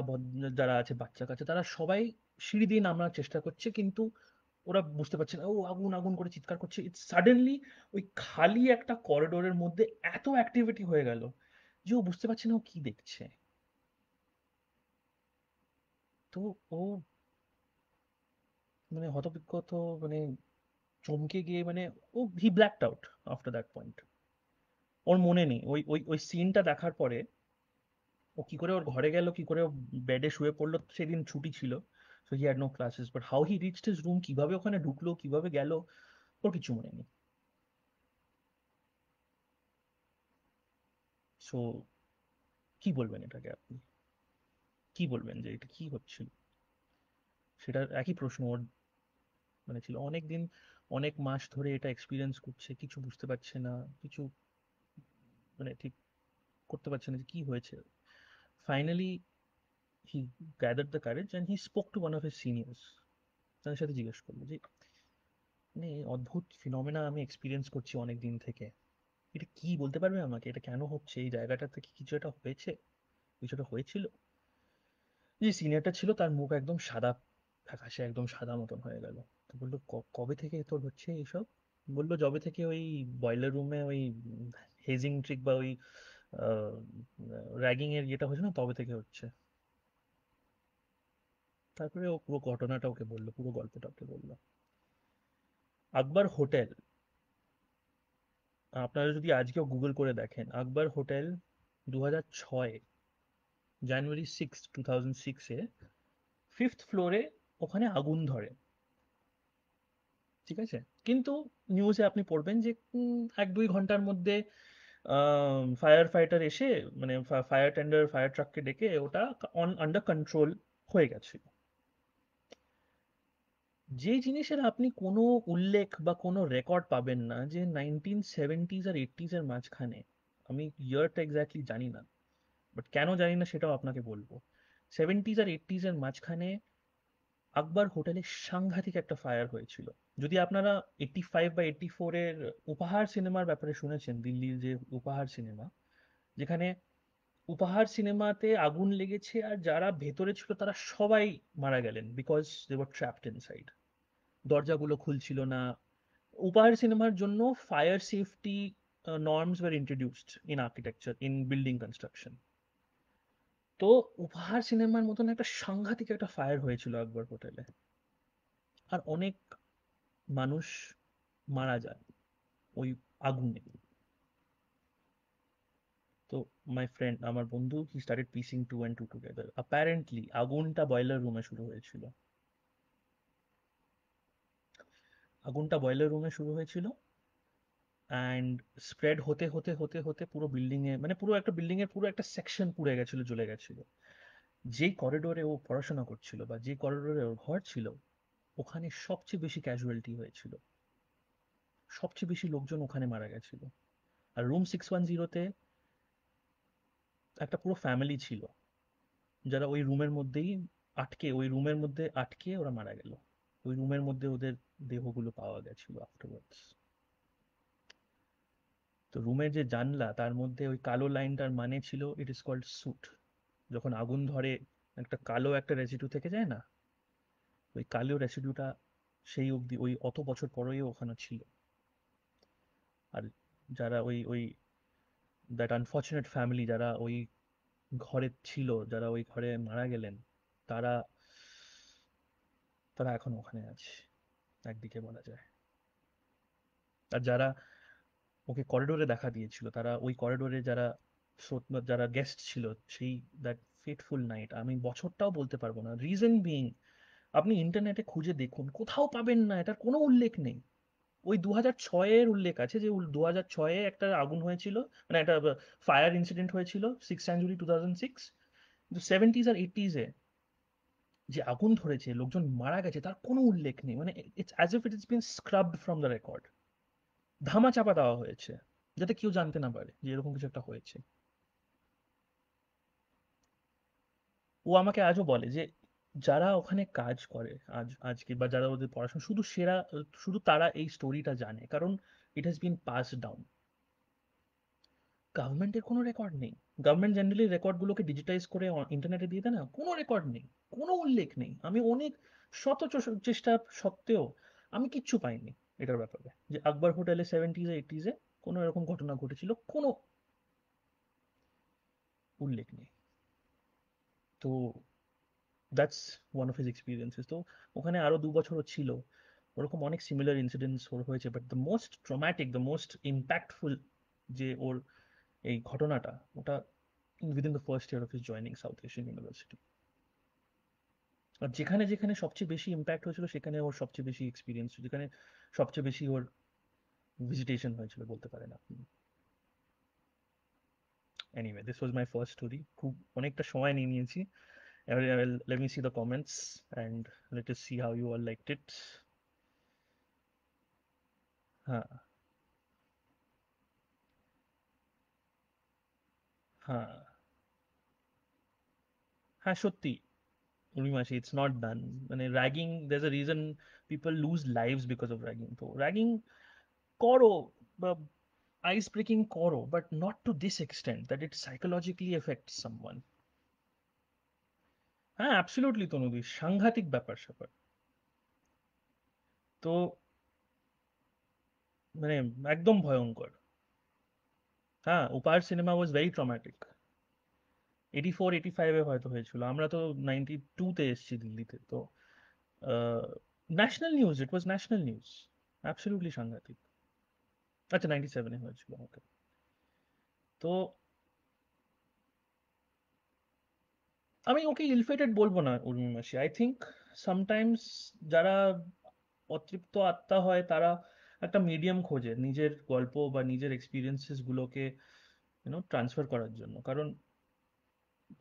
যারা আছে, বাচ্চা কাচ্চা, তারা সবাই সিঁড়ি দিয়ে নামার চেষ্টা করছে, কিন্তু ওরা বুঝতে পারছে না, ও আগুন আগুন করে চিৎকার করছে। ইটস সাডেনলি ওই খালি একটা করিডোরের মধ্যে এত অ্যাক্টিভিটি হয়ে গেল যে ও বুঝতে পারছে না ও কি দেখছে। তো ও মানে হতবিক্ষত, মানে চমকে গিয়ে, মানে ও হি ব্ল্যাকড আউট আফটার দ্যাট পয়েন্ট। ওর মনে নেই ওই ওই ওই সিনটা দেখার পরে ও কি করে ওর ঘরে গেল, কি করে বেডে শুয়ে পড়লো। সেদিন ছুটি ছিল, so he had no classes, but how he reached his room, কিভাবে ওখানে ঢুকলো, কিভাবে গেল, ওর কিছু মনে নেই। সো কি বলবেন এটাকে আপনি, কি বলবেন যে এটা কি হচ্ছিল? সেটার একই প্রশ্ন ওর মানে ছিল। অনেক দিন, অনেক মাস ধরে এটা এক্সপিরিয়েন্স করছে, কিছু বুঝতে পারছে না, কিছু মানে ঠিক করতে পারছে না যে কি হয়েছে। Finally he gathered the courage and he spoke to one of his seniors. তাদের সাথে জিজ্ঞেস করলো যে মানে অদ্ভুত ফিনোমেনা আমি এক্সপিরিয়েন্স করছি অনেক দিন থেকে, এটা কি বলতে পারবে আমাকে, এটা কেন হচ্ছে, এই জায়গাটা থেকে কিছু একটা হয়েছে, কিছুটা হয়েছিল। যে সিনিয়রটা ছিল তার মুখ একদম সাদা, ফ্যাকাশে একদম সাদা মতন হয়ে গেল। তো বললো কবে থেকে তোর হচ্ছে এইসব?" বললো যবে থেকে ওই বয়লার রুমে ওই হেজিং ট্রিক বা ওই র্যাগিং এর ইয়েটা হয়েছে না, তবে থেকে হচ্ছে। তারপরে ও পুরো ঘটনাটা ওকে বললো, পুরো গল্পটা ওকে বললো। আকবর হোটেল, আপনারা যদি আজকেও গুগল করে দেখেন, আকবর হোটেল 2006, January 6, 2006-এ 5th ফ্লোরে ওখানে আগুন ধরে। ঠিক আছে, কিন্তু নিউজে আপনি পড়বেন যে 1-2 ঘন্টার মধ্যে ফায়ার ফাইটার এসে, মানে ফায়ার টেন্ডার, ফায়ার ট্রাককে ডেকে ওটা আন্ডার কন্ট্রোল হয়ে গেছিল। যে জিনিসের আপনি কোনো উল্লেখ বা কোনো রেকর্ড পাবেন না যে 1970s আর 80s এর মাঝখানে, আমি ইয়ারটা এক্স্যাক্টলি জানি না, বাট কেন জানি না সেটাও আপনাকে বলবো। 70s আর 80s এর মাঝখানে আকবর হোটেলে সাংঘাতিক একটা ফায়ার হয়েছিল। যদি আপনারা 85 বা 84-এর উপহার সিনেমার ব্যাপারে শুনেছেন, দিল্লির যে উপহার সিনেমা, যেখানে উপহার সিনেমাতে আগুন লেগেছে আর যারা ভেতরে ছিল তারা সবাই মারা গেলেন, because they were trapped inside. দরজাগুলো খুলছিল না। উপহার সিনেমার জন্য fire safety norms were introduced in architecture, in building construction. তো উপহার সিনেমার মতন একটা সাংঘাতিক একটা ফায়ার হয়েছিল আকবর হোটেলে, আর অনেক মানুষ মারা যায় ওই আগুনে। তো মাই ফ্রেন্ড, আমার বন্ধু, he started piecing two and two together. Apparently আগুনটা বয়লার রুমে শুরু হয়েছিল। আগুনটা বয়লার রুমে শুরু হয়েছিল, অ্যান্ড স্প্রেড হতে হতে হতে হতে পুরো বিল্ডিং এ, মানে পুরো একটা বিল্ডিং এর পুরো একটা সেকশন পুড়ে গেছিল, জ্বলে গেছিল। যেই করিডোরে ও পড়াশোনা করছিল বা যে করিডোরে ওর ঘর ছিল, ওখানে সবচেয়ে বেশি ক্যাজুয়ালিটি হয়েছিল, সবচেয়ে বেশি লোকজন ওখানে মারা গেছিল। আর রুম 610-তে একটা পুরো ফ্যামিলি ছিল, যারা ওই রুমের মধ্যেই আটকে, ওই রুমের মধ্যে আটকে ওরা মারা গেল। ওই রুমের মধ্যে ওদের দেহগুলো পাওয়া গেছিল আফটারওয়ার্ডস। তো রুমের যে জানলা তার মধ্যে ওই কালো লাইনটার মানে ছিল ইট ইজ কল্ড সুট। যখন আগুন ধরে একটা কালো একটা রেসিডিউ থেকে যায় না, ওই কালো রেসিডিউটা সেই অবধি ওই অত বছর পরেও ওখানে ছিল। আর যারা ওই ওই দ্যাট আনফর্চুনেট ফ্যামিলি যারা ওই ঘরে ছিল, যারা ওই ঘরে মারা গেলেন, তারা তারা এখন ওখানে আছে একদিকে বলা যায়। আর যারা ওকে করিডোরে দেখা দিয়েছিল, তারা ওই করিডোরে যারা যারা গেস্ট ছিল সেই দ্যাট ফেটফুল নাইট, আমি বছরটাও বলতে পারবো না। রিজন বিং, আপনি ইন্টারনেটে খুঁজে দেখুন, কোথাও পাবেন না, এটার কোনো উল্লেখ নেই। ওই 2006-এর উল্লেখ আছে যে 2006-এ একটা আগুন হয়েছিল, মানে একটা ফায়ার ইনসিডেন্ট হয়েছিল 6 জানুয়ারি 2006। কিন্তু 70s আর 80s-এ যে আগুন ধরেছে, লোকজন মারা গেছে, তার কোনো উল্লেখ নেই। মানে it's as if it is been scrubbed from the record. ধামা চাপা দেওয়া হয়েছে যাতে কেউ জানতে না পারে যে এরকম কিছু একটা হয়েছে। ও আমাকে আজও বলে যে যারা ওখানে কাজ করে আজকে, বা যারা ওদের পড়াশোনা, শুধু তারা এই স্টোরিটা জানে, কারণ it has been pass down. গভর্নমেন্টের কোনো রেকর্ড নেই। গভর্নমেন্ট জেনারেলি রেকর্ডগুলোকে ডিজিটাইজ করে ইন্টারনেটে দিয়ে দেয় না, কোনো রেকর্ড নেই, কোনো উল্লেখ নেই। আমি অনেক চেষ্টা সত্ত্বেও আমি কিচ্ছু পাইনি এটার ব্যাপারে, যে আকবর হোটেলে 70s-80s-এ কোনো এরকম ঘটনা ঘটেছিল, কোনো উল্লেখ নেই। তো that's one of his experiences. তো ওখানে আরো 2 বছরও ছিল, ওরকম অনেক সিমিলার ইনসিডেন্টস ওর হয়েছে, but the most traumatic, the most impactful যে ওর এই ঘটনাটা, ওটা within the first year of his joining South Asian University. আর যেখানে যেখানে সবচেয়ে বেশি ইম্প্যাক্ট হয়েছিল সেখানে ওর সবচেয়ে বেশি এক্সপিরিয়েন্স, যেখানে সবচেয়ে বেশি ওর ভিজিটেশন হয়েছিল বলতে পারেন আপনি। Anyway, this was my first story. খুব অনেকটা সময় নিয়ে নিয়েছি। এবারে let me see the comments and let us see how you all liked it. হ্যাঁ, হ্যাঁ, হ্যাঁ, সত্যি উর্মিমাসি, ইটস নট ডান। মানে ragging, there's a reason people lose lives because of ragging। তো র্যাগিং করো বা আইস ব্রেকিং করো, but not to this extent that it psychologically effects someone. হ্যাঁ, অ্যাবসলিউটলি তনুদি, সাংঘাতিক ব্যাপার স্যাপার। তো মানে একদম ভয়ঙ্কর। হ্যাঁ, উপার সিনেমা ওয়াজ ভেরি ট্রমাটিক। 84-85-এ হয়তো হয়েছিল, আমরা তো 92-তে এসেছি দিল্লিতে। তো ন্যাশনাল নিউজ, ইট ওয়াজ ন্যাশনাল নিউজ, অ্যাবসলিউটলি সাংঘাতিক। আচ্ছা, 97-এ হয়েছিল, ওকে। তো আমি ওকে ইলফেটেড বলবো না উর্মিমাসি। আই থিঙ্ক সামটাইমস যারা অতৃপ্ত আত্মা হয় তারা একটা মিডিয়াম খোঁজে নিজের গল্প বা নিজের এক্সপিরিয়েন্সেস গুলোকে ট্রান্সফার করার জন্য। কারণ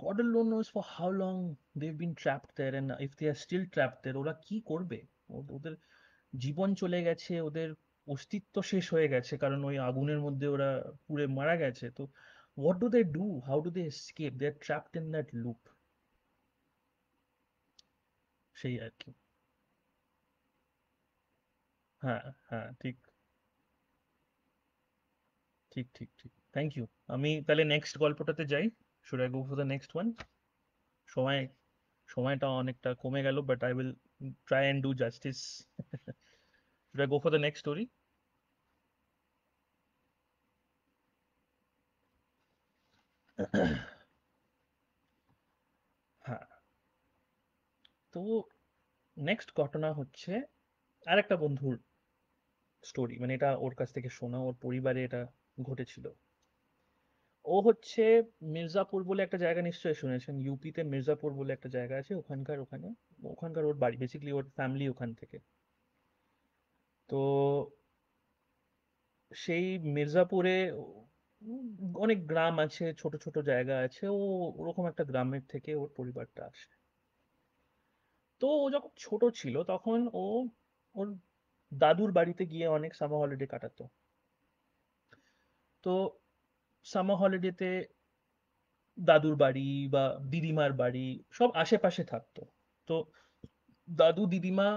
God alone knows for how long they've been trapped there, and if they are still trapped there, ওরা কি করবে? ওদের জীবন চলে গেছে, ওদের অস্তিত্ব শেষ হয়ে গেছে, কারণ ওই আগুনের মধ্যে ওরা পুড়ে মারা গেছে। তো what do they do? How do they escape? They are trapped in that loop। সেই আর কি। হ্যাঁ, হ্যাঁ, ঠিক, ঠিক, ঠিক, ঠিক। Thank you. আমি তাহলে নেক্সট গল্পটাতে যাই। Should I go for the next one? সময় সময়টা অনেকটা কমে গেল, but I will try and do justice. Should I go for the next story? হ্যাঁ। তো নেক্সট ঘটনা হচ্ছে আরেকটা বন্ধুর স্টোরি, মানে এটা ওর কাছ থেকে শোনা, ওর পরিবারে এটা ঘটেছিল। ও হচ্ছে মির্জাপুর বলে একটা জায়গা, নিশ্চয়ই শুনেছেন, ইউপিতে মির্জাপুর বলে একটা জায়গা আছে, ওখানকার ওর বাড়ি, বেসিক্যালি ওর ফ্যামিলি ওখান থেকে। তো সেই মির্জাপুরে অনেক গ্রাম আছে, ছোট ছোট জায়গা আছে, ও ওরকম একটা গ্রামের থেকে ওর পরিবারটা আসে। তো ও যখন ছোট ছিল তখন ও ওর দাদুর বাড়িতে গিয়ে অনেক সামার হলিডে কাটাতো। তো সামার হলিডেতে দাদুর বাড়ি বা দিদিমার বাড়ি সব আশেপাশে থাকতো। তো দাদু দিদিমা,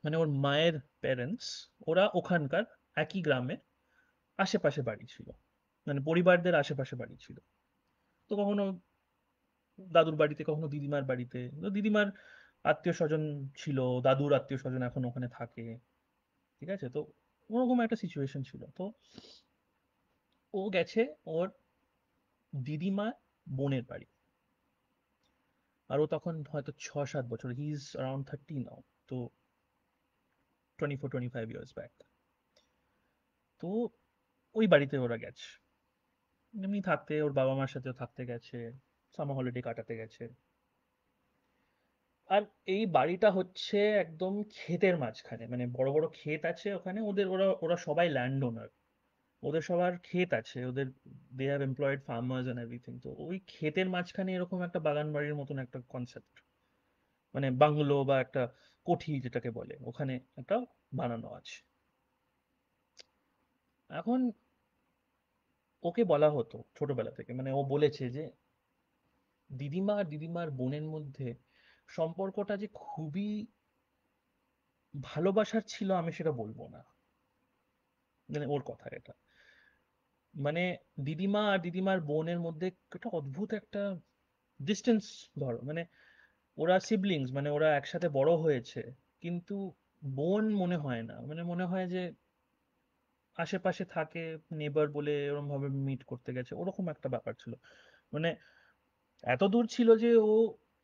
মানে ওর মায়ের প্যারেন্টস, ওরা ওখানকার একই গ্রামে, আশেপাশে বাড়ি ছিল, মানে পরিবারদের আশেপাশে বাড়ি ছিল। তো কখনো দাদুর বাড়িতে, কখনো দিদিমার বাড়িতে। তো দিদিমার আত্মীয় স্বজন ছিল, দাদুর আত্মীয় স্বজন এখন ওখানে থাকে। ঠিক আছে, তো ওরকম একটা সিচুয়েশন ছিল। তো ও গেছে ওর দিদিমা বোনের বাড়ি। আর ও তখন হয়তো 6-7 বছর, হি ইজ অ্যারাউন্ড 30 নাও। তো 24-25 ইয়ার্স ব্যাক। তো ওই বাড়িতে ওরা গেছে এমনি থাকতে, ওর বাবা মার সাথেও থাকতে গেছে, সামার হলিডে কাটাতে গেছে। আর এই বাড়িটা হচ্ছে একদম ক্ষেতের মাঝখানে, মানে বড় বড় ক্ষেত আছে ওখানে ওদের, ওরা ওরা সবাই ল্যান্ড ওনার। ওদের সবার ক্ষেত আছে, ওদের they have employed farmers and everything. তো ওই ক্ষেতের মাঝখানে এরকম একটা বাগান বাড়ির মতন একটা কনসেপ্ট, মানে বাংলো বা একটা কোঠি যেটাকে বলে, ওখানে একটা বানানো আছে। এখন ওকে বলা হতো ছোটবেলা থেকে, মানে ও বলেছে যে দিদিমা আর দিদিমার বোনের মধ্যে সম্পর্কটা যে খুবই ভালোবাসার ছিল, আমি সেটা বলবো না। মানে ওর কথা এটা, মানে দিদিমা আর দিদিমার বোনের মধ্যে একটা অদ্ভুত একটা ডিস্টেন্স, ধরো মানে ওরা সিবলিংস, মানে ওরা একসাথে বড় হয়েছে, কিন্তু বোন মনে হয় না, মানে মনে হয় যে আশেপাশে থাকে, নেবার বলে এরকম ভাবে মিট করতে গেছে, ওরকম একটা ব্যাপার ছিল। মানে এত দূর ছিল যে ও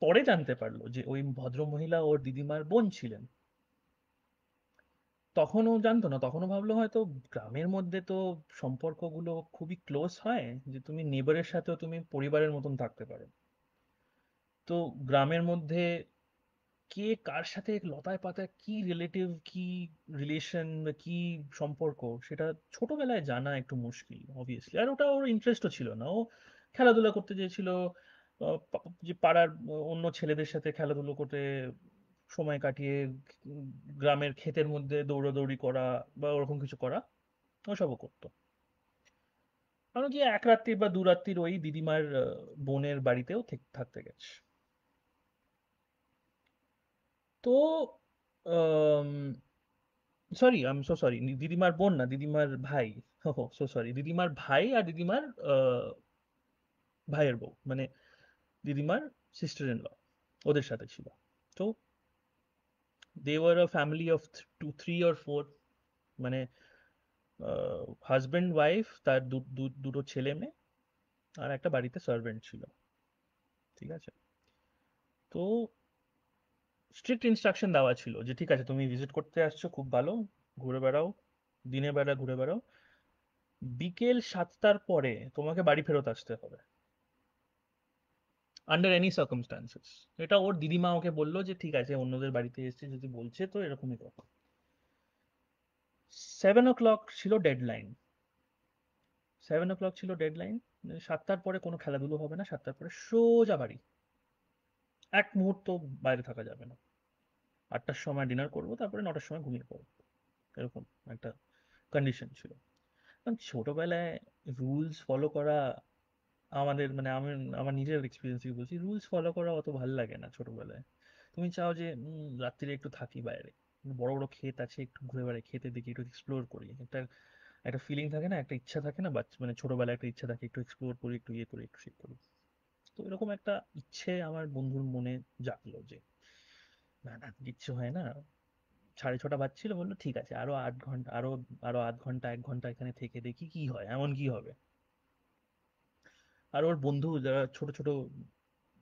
পরে জানতে পারলো যে ওই ভদ্রমহিলা ওর দিদিমার বোন ছিলেন। তখনও জানতো না, তখনও ভাবলো হয়তো গ্রামের মধ্যে তো সম্পর্কগুলো খুবই ক্লোজ হয়, যে তুমি নেবারের সাথেও তুমি পরিবারের মতন থাকতে পারো। তো গ্রামের মধ্যে কে কার সাথে লতায় পাতায় কি রিলেটিভ, কি রিলেশন বা কি সম্পর্ক, সেটা ছোটবেলায় জানা একটু মুশকিল অবভিয়াসলি। আর ওটা ওর ইন্টারেস্টও ছিল না, ও খেলাধুলা করতে চেয়েছিল, যে পাড়ার অন্য ছেলেদের সাথে খেলাধুলো করতে সময় কাটিয়ে, উম, গ্রামের ক্ষেতের মধ্যে দৌড়াদৌড়ি করা বা ওরকম কিছু করা, ওসবও করতো। কারণ কি এক রাত্রির বা দু রাত্রির ওই দিদিমার বোনের বাড়িতেও থাকতে গেছে। তো sorry, I am so sorry, দিদিমার বোন না, দিদিমার ভাই। হো সো সরি, দিদিমার ভাই আর দিদিমার আহ, ভাইয়ের বউ, মানে দিদিমার সিস্টার ইন ল, ওদের সাথে ছিল। তো they were a family of 2, 3 or 4, মানে হাজবেন্ড ওয়াইফ, তার দুটো ছেলে মেয়ে, আর একটা বাড়িতে সার্ভেন্ট ছিল। ঠিক আছে, তো স্ট্রিক্ট ইনস্ট্রাকশন দেওয়া ছিল যে ঠিক আছে, তুমি ভিজিট করতে আসছো, খুব ভালো, ঘুরে বেড়াও, দিনের বেলা ঘুরে বেড়াও, বিকেল 7টার পরে তোমাকে বাড়ি ফেরত আসতে হবে, আন্ডার এনি সার্কামস্টান্সেস। এটা ওর দিদিমা ওকে বললো যে ঠিক আছে, অন্যদের বাড়িতে এসেছে যদি বলছে তো এরকমই কথা। 7 o'clock ছিল ডেডলাইন। 7 o'clock ছিল ডেডলাইন, 7টার পরে কোনো খেলাধুলো হবে না, 7টার পরে সোজা বাড়ি, এক মুহূর্ত বাইরে থাকা যাবে না। 8টার সময় ডিনার করবো, তারপরে 9টার সময় ঘুমিয়ে পড়বো, এরকম একটা কন্ডিশন ছিল। কারণ ছোটবেলায় রুলস ফলো করা, আমাদের মানে আমি আমার নিজের এক্সপিরিয়েন্স থেকে বলছি, রুলস ফলো করা অত ভালো লাগে না ছোটবেলায়। তুমি চাও যে রাত্রিরে একটু থাকি বাইরে, বড় বড় ক্ষেত আছে, একটু ঘুরে বেড়াই, খেতে দেখি, একটু এক্সপ্লোর করি, একটা একটা ফিলিং থাকে না, একটা ইচ্ছা থাকে না, বাচ্চা মানে ছোটবেলায় একটা ইচ্ছা থাকে, একটু এক্সপ্লোর করি, একটু ইয়ে করি, একটু শিখ করি। তো এরকম একটা ইচ্ছে আমার বন্ধুর মনে জাগলো যে না না, কিচ্ছু হয় না। 6:30 বাজছিল, বললো ঠিক আছে, আরো 8 ঘন্টা, আরো আরো আধ ঘন্টা 1 ঘন্টা এখানে থেকে দেখি কি হয়, এমন কি হবে। আর ওর বন্ধু যারা ছোট ছোট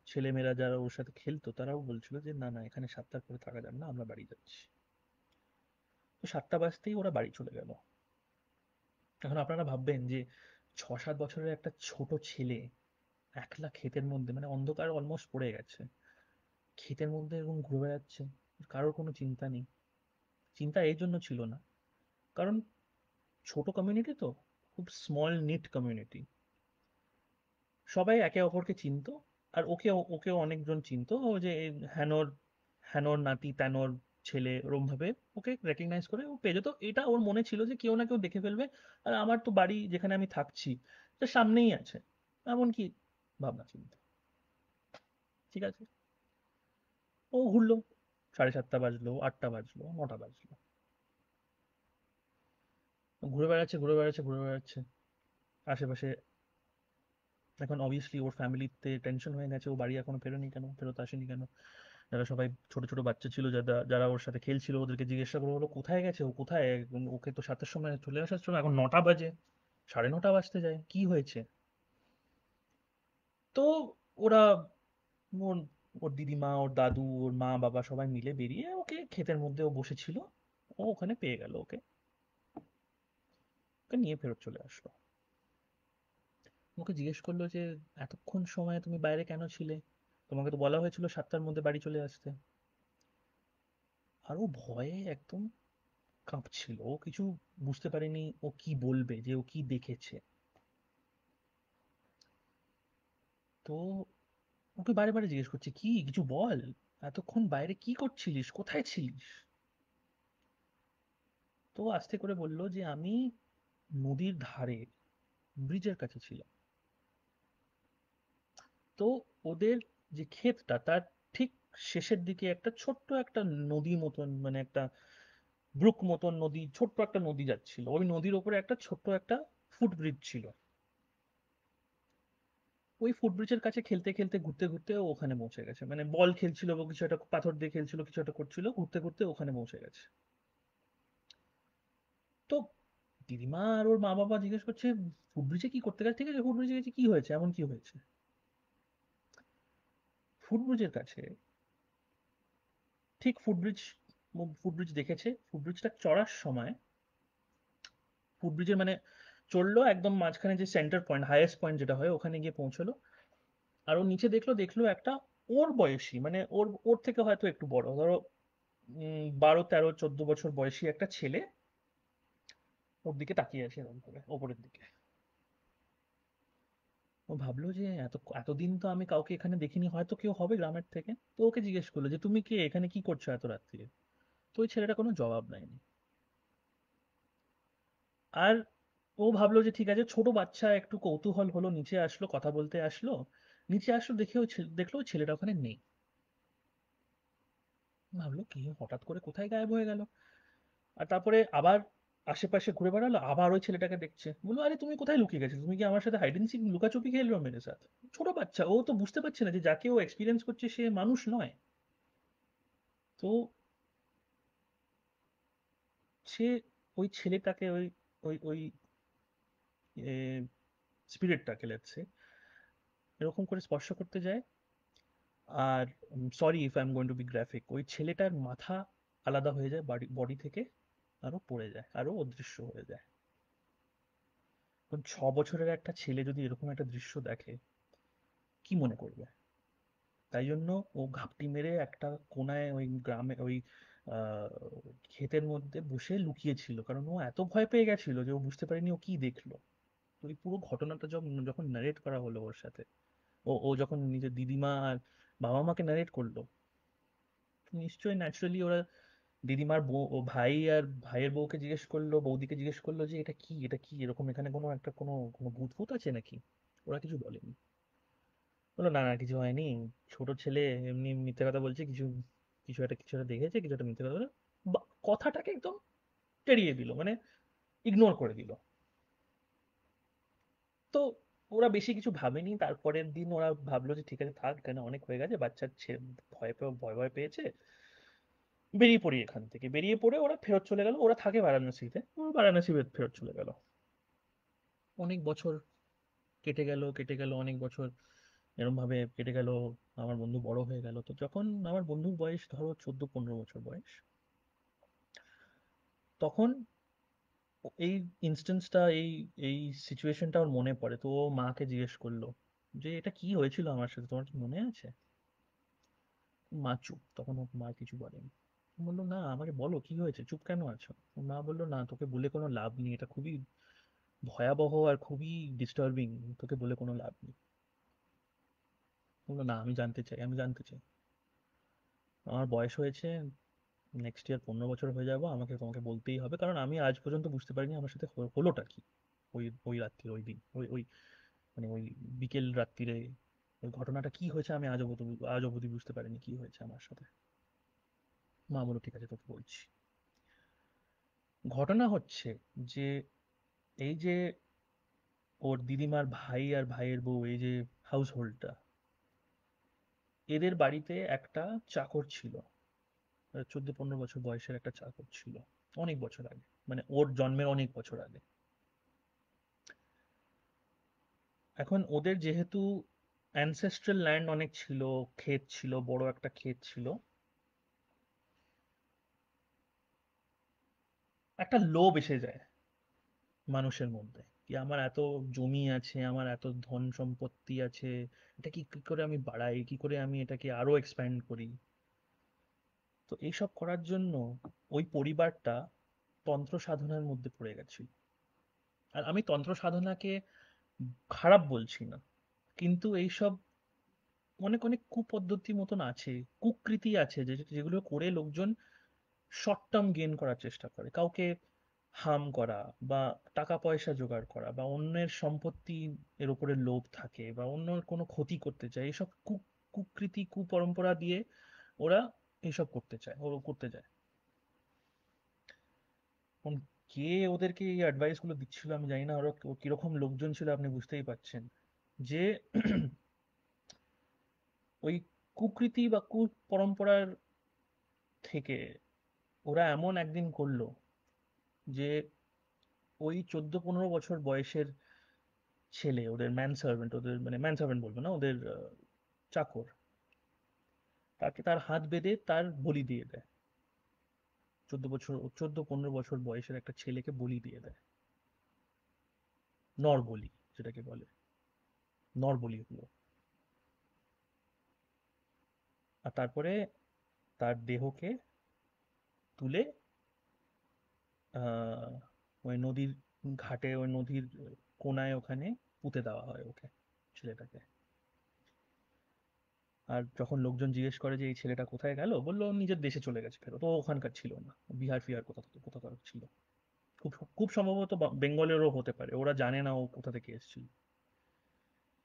ছেলেমেয়েরা যারা ওর সাথে খেলতো, তারাও বলছিল যে না না, এখানে 7টার পরে থাকা যাবে না, আমরা বাড়ি যাচ্ছি। তো 7টা বাজতেই ওরা বাড়ি চলে গেল। এখন আপনারা ভাববেন যে 6-7 বছরের একটা ছোট ছেলে একলা ক্ষেতের মধ্যে, মানে অন্ধকার অলমোস্ট পড়ে গেছে, ক্ষেতের মধ্যে এরকম ঘুরে বেড়াচ্ছে, কারোর কোনো চিন্তা নেই। চিন্তা এই জন্য ছিল না, কারণ ছোট কমিউনিটি তো, খুব স্মল নিট কমিউনিটি, সবাই একে অপরকে চিনতো। আর ওকেও অনেকজন চিনতো, ও যে এই হ্যানোর হ্যানোর নাতি, ত্যানোর ছেলে, ওরম ভাবে ওকে রেকগনাইজ করে ও পেয়ে যেত। এটা ওর মনে ছিল যে কেউ না কেউ দেখে ফেলবে, আর আমার তো বাড়ি যেখানে আমি থাকছি এটা সামনেই আছে, এমনকি ভাবনা চিন্তা। ঠিক আছে, ও ঘুরলো, 7:30 বাজলো, 8টা বাজলো, 9টা বাজলো, ঘুরে বেড়াচ্ছে, ঘুরে বেড়াচ্ছে, ঘুরে বেড়াচ্ছে আশেপাশে। এখন অবভিয়াসলি ওর ফ্যামিলিতে টেনশন হয়ে গেছে, ও বাড়ি এখনো ফেরেনি কেন, ফেরত আসেনি কেন। যারা সবাই ছোট ছোট বাচ্চা ছিল, যারা যারা ওর সাথে খেলছিল, ওদেরকে জিজ্ঞাসা করে হলো কোথায় গেছে ও, কোথায়, ওকে তো 7টার সময় চলে আসার সময়, এখন 9টা বাজে, 9:30 বাজতে যায়, কি হয়েছে। তো ওরা, ওর ওর দিদিমা, ওর দাদু, ওর মা বাবা সবাই মিলে বেরিয়ে ওকে, ক্ষেতের মধ্যে ও বসেছিল, ও ওখানে পেয়ে গেল ওকে, ওকে নিয়ে ফেরত চলে আসলো। ওকে জিজ্ঞেস করলো যে এতক্ষণ সময় তুমি বাইরে কেন ছিলে, তোমাকে তো বলা হয়েছিল 7টার মধ্যে বাড়ি চলে আসতে। আর ও ভয়ে একদম কাঁপছিল, ও কিছু বুঝতে পারেনি ও কি বলবে, যে ও কি দেখেছে। তো ওকে বারে বারে জিজ্ঞেস করছে কি, কিছু বল, এতক্ষণ বাইরে কি করছিলিস, কোথায় ছিলিস। তো আস্তে করে বলল যে আমি নদীর ধারে, ব্রিজের কাছে ছিলাম। তো ওদের যে ক্ষেতটা, তার ঠিক শেষের দিকে একটা ছোট্ট একটা নদী মতন, মানে একটা ব্রুক মতন নদী, ছোট্ট একটা নদী যাচ্ছিল, ওই নদীর ওপরে একটা ছোট্ট একটা ফুটব্রিজ ছিল। ওই ফুটব্রিজের কাছে খেলতে খেলতে, ঘুরতে ঘুরতে ও ওখানে পৌঁছে গেছে, মানে বল খেলছিল বা কিছু একটা, পাথর দিয়ে খেলছিল, কিছু একটা করছিল, ঘুরতে ঘুরতে ওখানে পৌঁছে গেছে। তো দিদিমা আর ওর মা বাবা জিজ্ঞেস করছে ফুটব্রিজে কি করতে গেছে, ঠিক আছে ফুটব্রিজে গেছে, কি হয়েছে, এমন কি হয়েছে। ফুটব্রিজের কাছে, ঠিক ফুটব্রিজ, ফুটব্রিজ দেখেছে, ফুটব্রিজটা চড়ার সময়, ফুটব্রিজের মানে চড়লো একদম মাঝখানে, যে সেন্টার পয়েন্ট, হাইয়েস্ট পয়েন্ট যেটা হয়, ওখানে গিয়ে পৌঁছলো। আর ও নিচে দেখলো, দেখলো একটা ওর বয়সী, মানে ওর ওর থেকে হয়তো একটু বড়, ধরো 12, 13, 14 বছর বয়সী একটা ছেলে ওর দিকে তাকিয়ে আছে এরকম করে ওপরের দিকে। ও ভাবলো যে এতদিন তো আমি কাউকে এখানে দেখিনি, হয়তো কেউ হবে গ্রামের থেকে। তো ওকে জিজ্ঞেস করলো যে তুমি কে, এখানে কি করছো এত রাত্রিরে। তো ওই ছেলেটা কোনো জবাব দেয়নি। আর ও ভাবলো যে ঠিক আছে, ছোট বাচ্চা, একটু কৌতূহল হলো, নিচে আসলো, কথা বলতে আসলো। নিচে আসলো, দেখে দেখলো ওই ছেলেটা ওখানে নেই। ভাবলো কি হঠাৎ করে কোথায় গায়েব হয়ে গেল। আর তারপরে আবার আশেপাশে ঘুরে বেড়ালো, আবার ওই ছেলেটাকে দেখছে, বললো আরে তুমি কোথায় লুকিয়ে গেছো, তুমি কি আমার সাথে হাইড এন্ড সিক, লুকাচুপি খেললো মেরে সাথে। ছোট বাচ্চা, ও তো বুঝতে পারছে না যে যাকে ও এক্সপিরিয়েন্স করছে সে মানুষ নয়। তো সে ওই ছেলেটাকে, ওই ওই ওই স্পিরিটটাকে লেটসে এরকম করে স্পর্শ করতে যায়। আর sorry if I am going to be graphic, ওই ছেলেটার মাথা আলাদা হয়ে যায় বডি বডি থেকে, আরো পড়ে যায়, আরো অদৃশ্য হয়ে যায়। এখন 6 বছরের একটা ছেলে যদি এরকম একটা দৃশ্য দেখে, কি মনে করবে। তাই জন্য ও ঘাপটি মেরে একটা কোনায়, ওই গ্রামে, ওই আহ, ক্ষেতের মধ্যে বসে লুকিয়েছিল, কারণ ও এত ভয় পেয়ে গেছিল যে ও বুঝতে পারেনি ও কি দেখলো। তো এই পুরো ঘটনাটা যখন যখন নারেট করা হলো ওর সাথে, ও ও যখন নিজের দিদিমা আর বাবা মাকে নারেট করলো, তো নিশ্চয়ই ন্যাচারালি ওরা, দিদিমার বউ ও ভাই আর ভাইয়ের বউকে জিজ্ঞেস করলো, বৌদিকে জিজ্ঞেস করলো যে এটা কি, এটা কি এরকম, এখানে কোনো একটা কোনো কোনো ভূত ফুত আছে নাকি। ওরা কিছু বলেনি, বললো না না কিছু হয়নি, ছোট ছেলে এমনি মিথ্যে কথা বলছে, কিছু কিছু একটা দেখেছে, কিছু একটা মিথ্যে কথা বলে, কথাটাকে একদম টেরিয়ে দিল, মানে ইগনোর করে দিল। তো ওরা বেশি কিছু ভাবেনি, তারপরের দিন ওরা ভাবলো যে ঠিক আছে থাক, এখানে অনেক হয়ে গেছে, বাচ্চার ভয় পেয়ে, ভয় ভয় পেয়েছে, বেরিয়ে পড়ি এখান থেকে। বেরিয়ে পড়ে ওরা ফেরত চলে গেল, ওরা থাকে বারাণসীতে, ওরা বারাণসী ফেরত চলে গেল। অনেক বছর কেটে গেল, কেটে গেল অনেক বছর, এরম ভাবে কেটে গেল। আমার বন্ধু বড় হয়ে গেল, তো যখন আমার বন্ধুর বয়স ধরো 14, 15 বছর বয়স, তখন এই ইনস্টেন্সটা, এই এই সিচুয়েশনটা ওর মনে পড়ে। তো ও মাকে জিজ্ঞেস করলো যে এটা কি হয়েছিল আমার সাথে, তোমার কি মনে আছে। মা চুপ, তখন ওর মা কিছু বলেনি। বললো না আমাকে বলো কি হয়েছে, চুপ কেন আছো। ওর মা বললো না তোকে বলে কোনো লাভ নেই, এটা খুবই ভয়াবহ আর খুবই ডিস্টার্বিং, তোকে বলে কোনো লাভ নেই। বললো না আমি জানতে চাই, আমি জানতে চাই, আমার বয়স হয়েছে, নেক্সট ইয়ার 15 বছর হয়ে যাবো, আমাকে তোমাকে বলতেই হবে, কারণ আমি আজ পর্যন্ত বুঝতে পারিনি আমার সাথে হলোটা কি। ওই ওই রাত্রিরে, ওই দিন, ওই ওই মানে ওই বিকেল রাত্রিরে ওই ঘটনাটা কি হয়েছে, আমি আজ অবধি বুঝতে পারিনি কি হয়েছে আমার সাথে। মা বলো ঠিক আছে তোকে বলছি। ঘটনা হচ্ছে যে এই যে ওর দিদিমার ভাই আর ভাইয়ের বউ, এই যে হাউস হোল্ডটা, এদের বাড়িতে একটা চাকর ছিল। 14-15 বছর বয়সের একটা চাকর ছিল, অনেক বছর আগে, মানে ওর জন্মের অনেক বছর আগে। এখন ওদের যেহেতু অ্যানসেস্ট্রাল ল্যান্ড অনেক ছিল, ক্ষেত ছিল, বড় একটা ক্ষেত ছিল, একটা লোভ এসে যায় মানুষের মধ্যে, কি আমার এত জমি আছে, আমার এত ধন সম্পত্তি আছে, এটা কি কি করে আমি বাড়াই, কি করে আমি এটাকে আরো এক্সপ্যান্ড করি। তো এইসব করার জন্য ওই পরিবারটা তন্ত্র সাধনার মধ্যে পড়ে গেছিল। আর আমি তন্ত্র সাধনাকে খারাপ বলছি না, কিন্তু এইসব অনেক অনেক কুপদ্ধতি মতন আছে, কুকৃতি আছে, যেগুলো করে লোকজন শর্ট টার্ম গেইন করার চেষ্টা করে, কাউকে হার্ম করা, বা টাকা পয়সা জোগাড় করা, বা অন্যের সম্পত্তি এর উপরে লোভ থাকে, বা অন্যের কোনো ক্ষতি করতে চায়, এইসব কুকৃতি কুপরম্পরা দিয়ে ওরা এইসব করতে চায়, ও করতে যায়। এখন কে ওদেরকে এই অ্যাডভাইস গুলো দিচ্ছিল আমি জানি না, ওরা কিরকম লোকজন ছিল আপনি বুঝতেই পারছেন, যে ওই কুকৃতি বা কুপরম্পরার থেকে ওরা এমন একদিন করলো যে ওই 14-15 বছর বয়সের ছেলে, ওদের ম্যান সার্ভেন্ট, ওদের মানে ম্যান সার্ভেন্ট বলবো না, ওদের চাকর, তাকে তার হাত বেঁধে তার বলি দিয়ে দেয়। 14-15 বছর বয়সের একটা ছেলেকে বলি দিয়ে দেয়, নর বলি যেটাকে বলে, নর বলি হলো। আর তারপরে তার দেহকে তুলে আহ ওই নদীর ঘাটে, ওই নদীর কোনায় ওখানে পুঁতে দেওয়া হয় ওকে, ছেলেটাকে। আর যখন লোকজন জিজ্ঞেস করে যে এই ছেলেটা কোথায় গেল, বললো ও নিজের দেশে চলে গেছে ফেরত, ও ওখানকার ছিল না, বিহার ফিহার কোথাকার ছিল। খুব খুব সম্ভবত বেঙ্গলেরও হতে পারে, ওরা জানে না ও কোথা থেকে এসেছিল।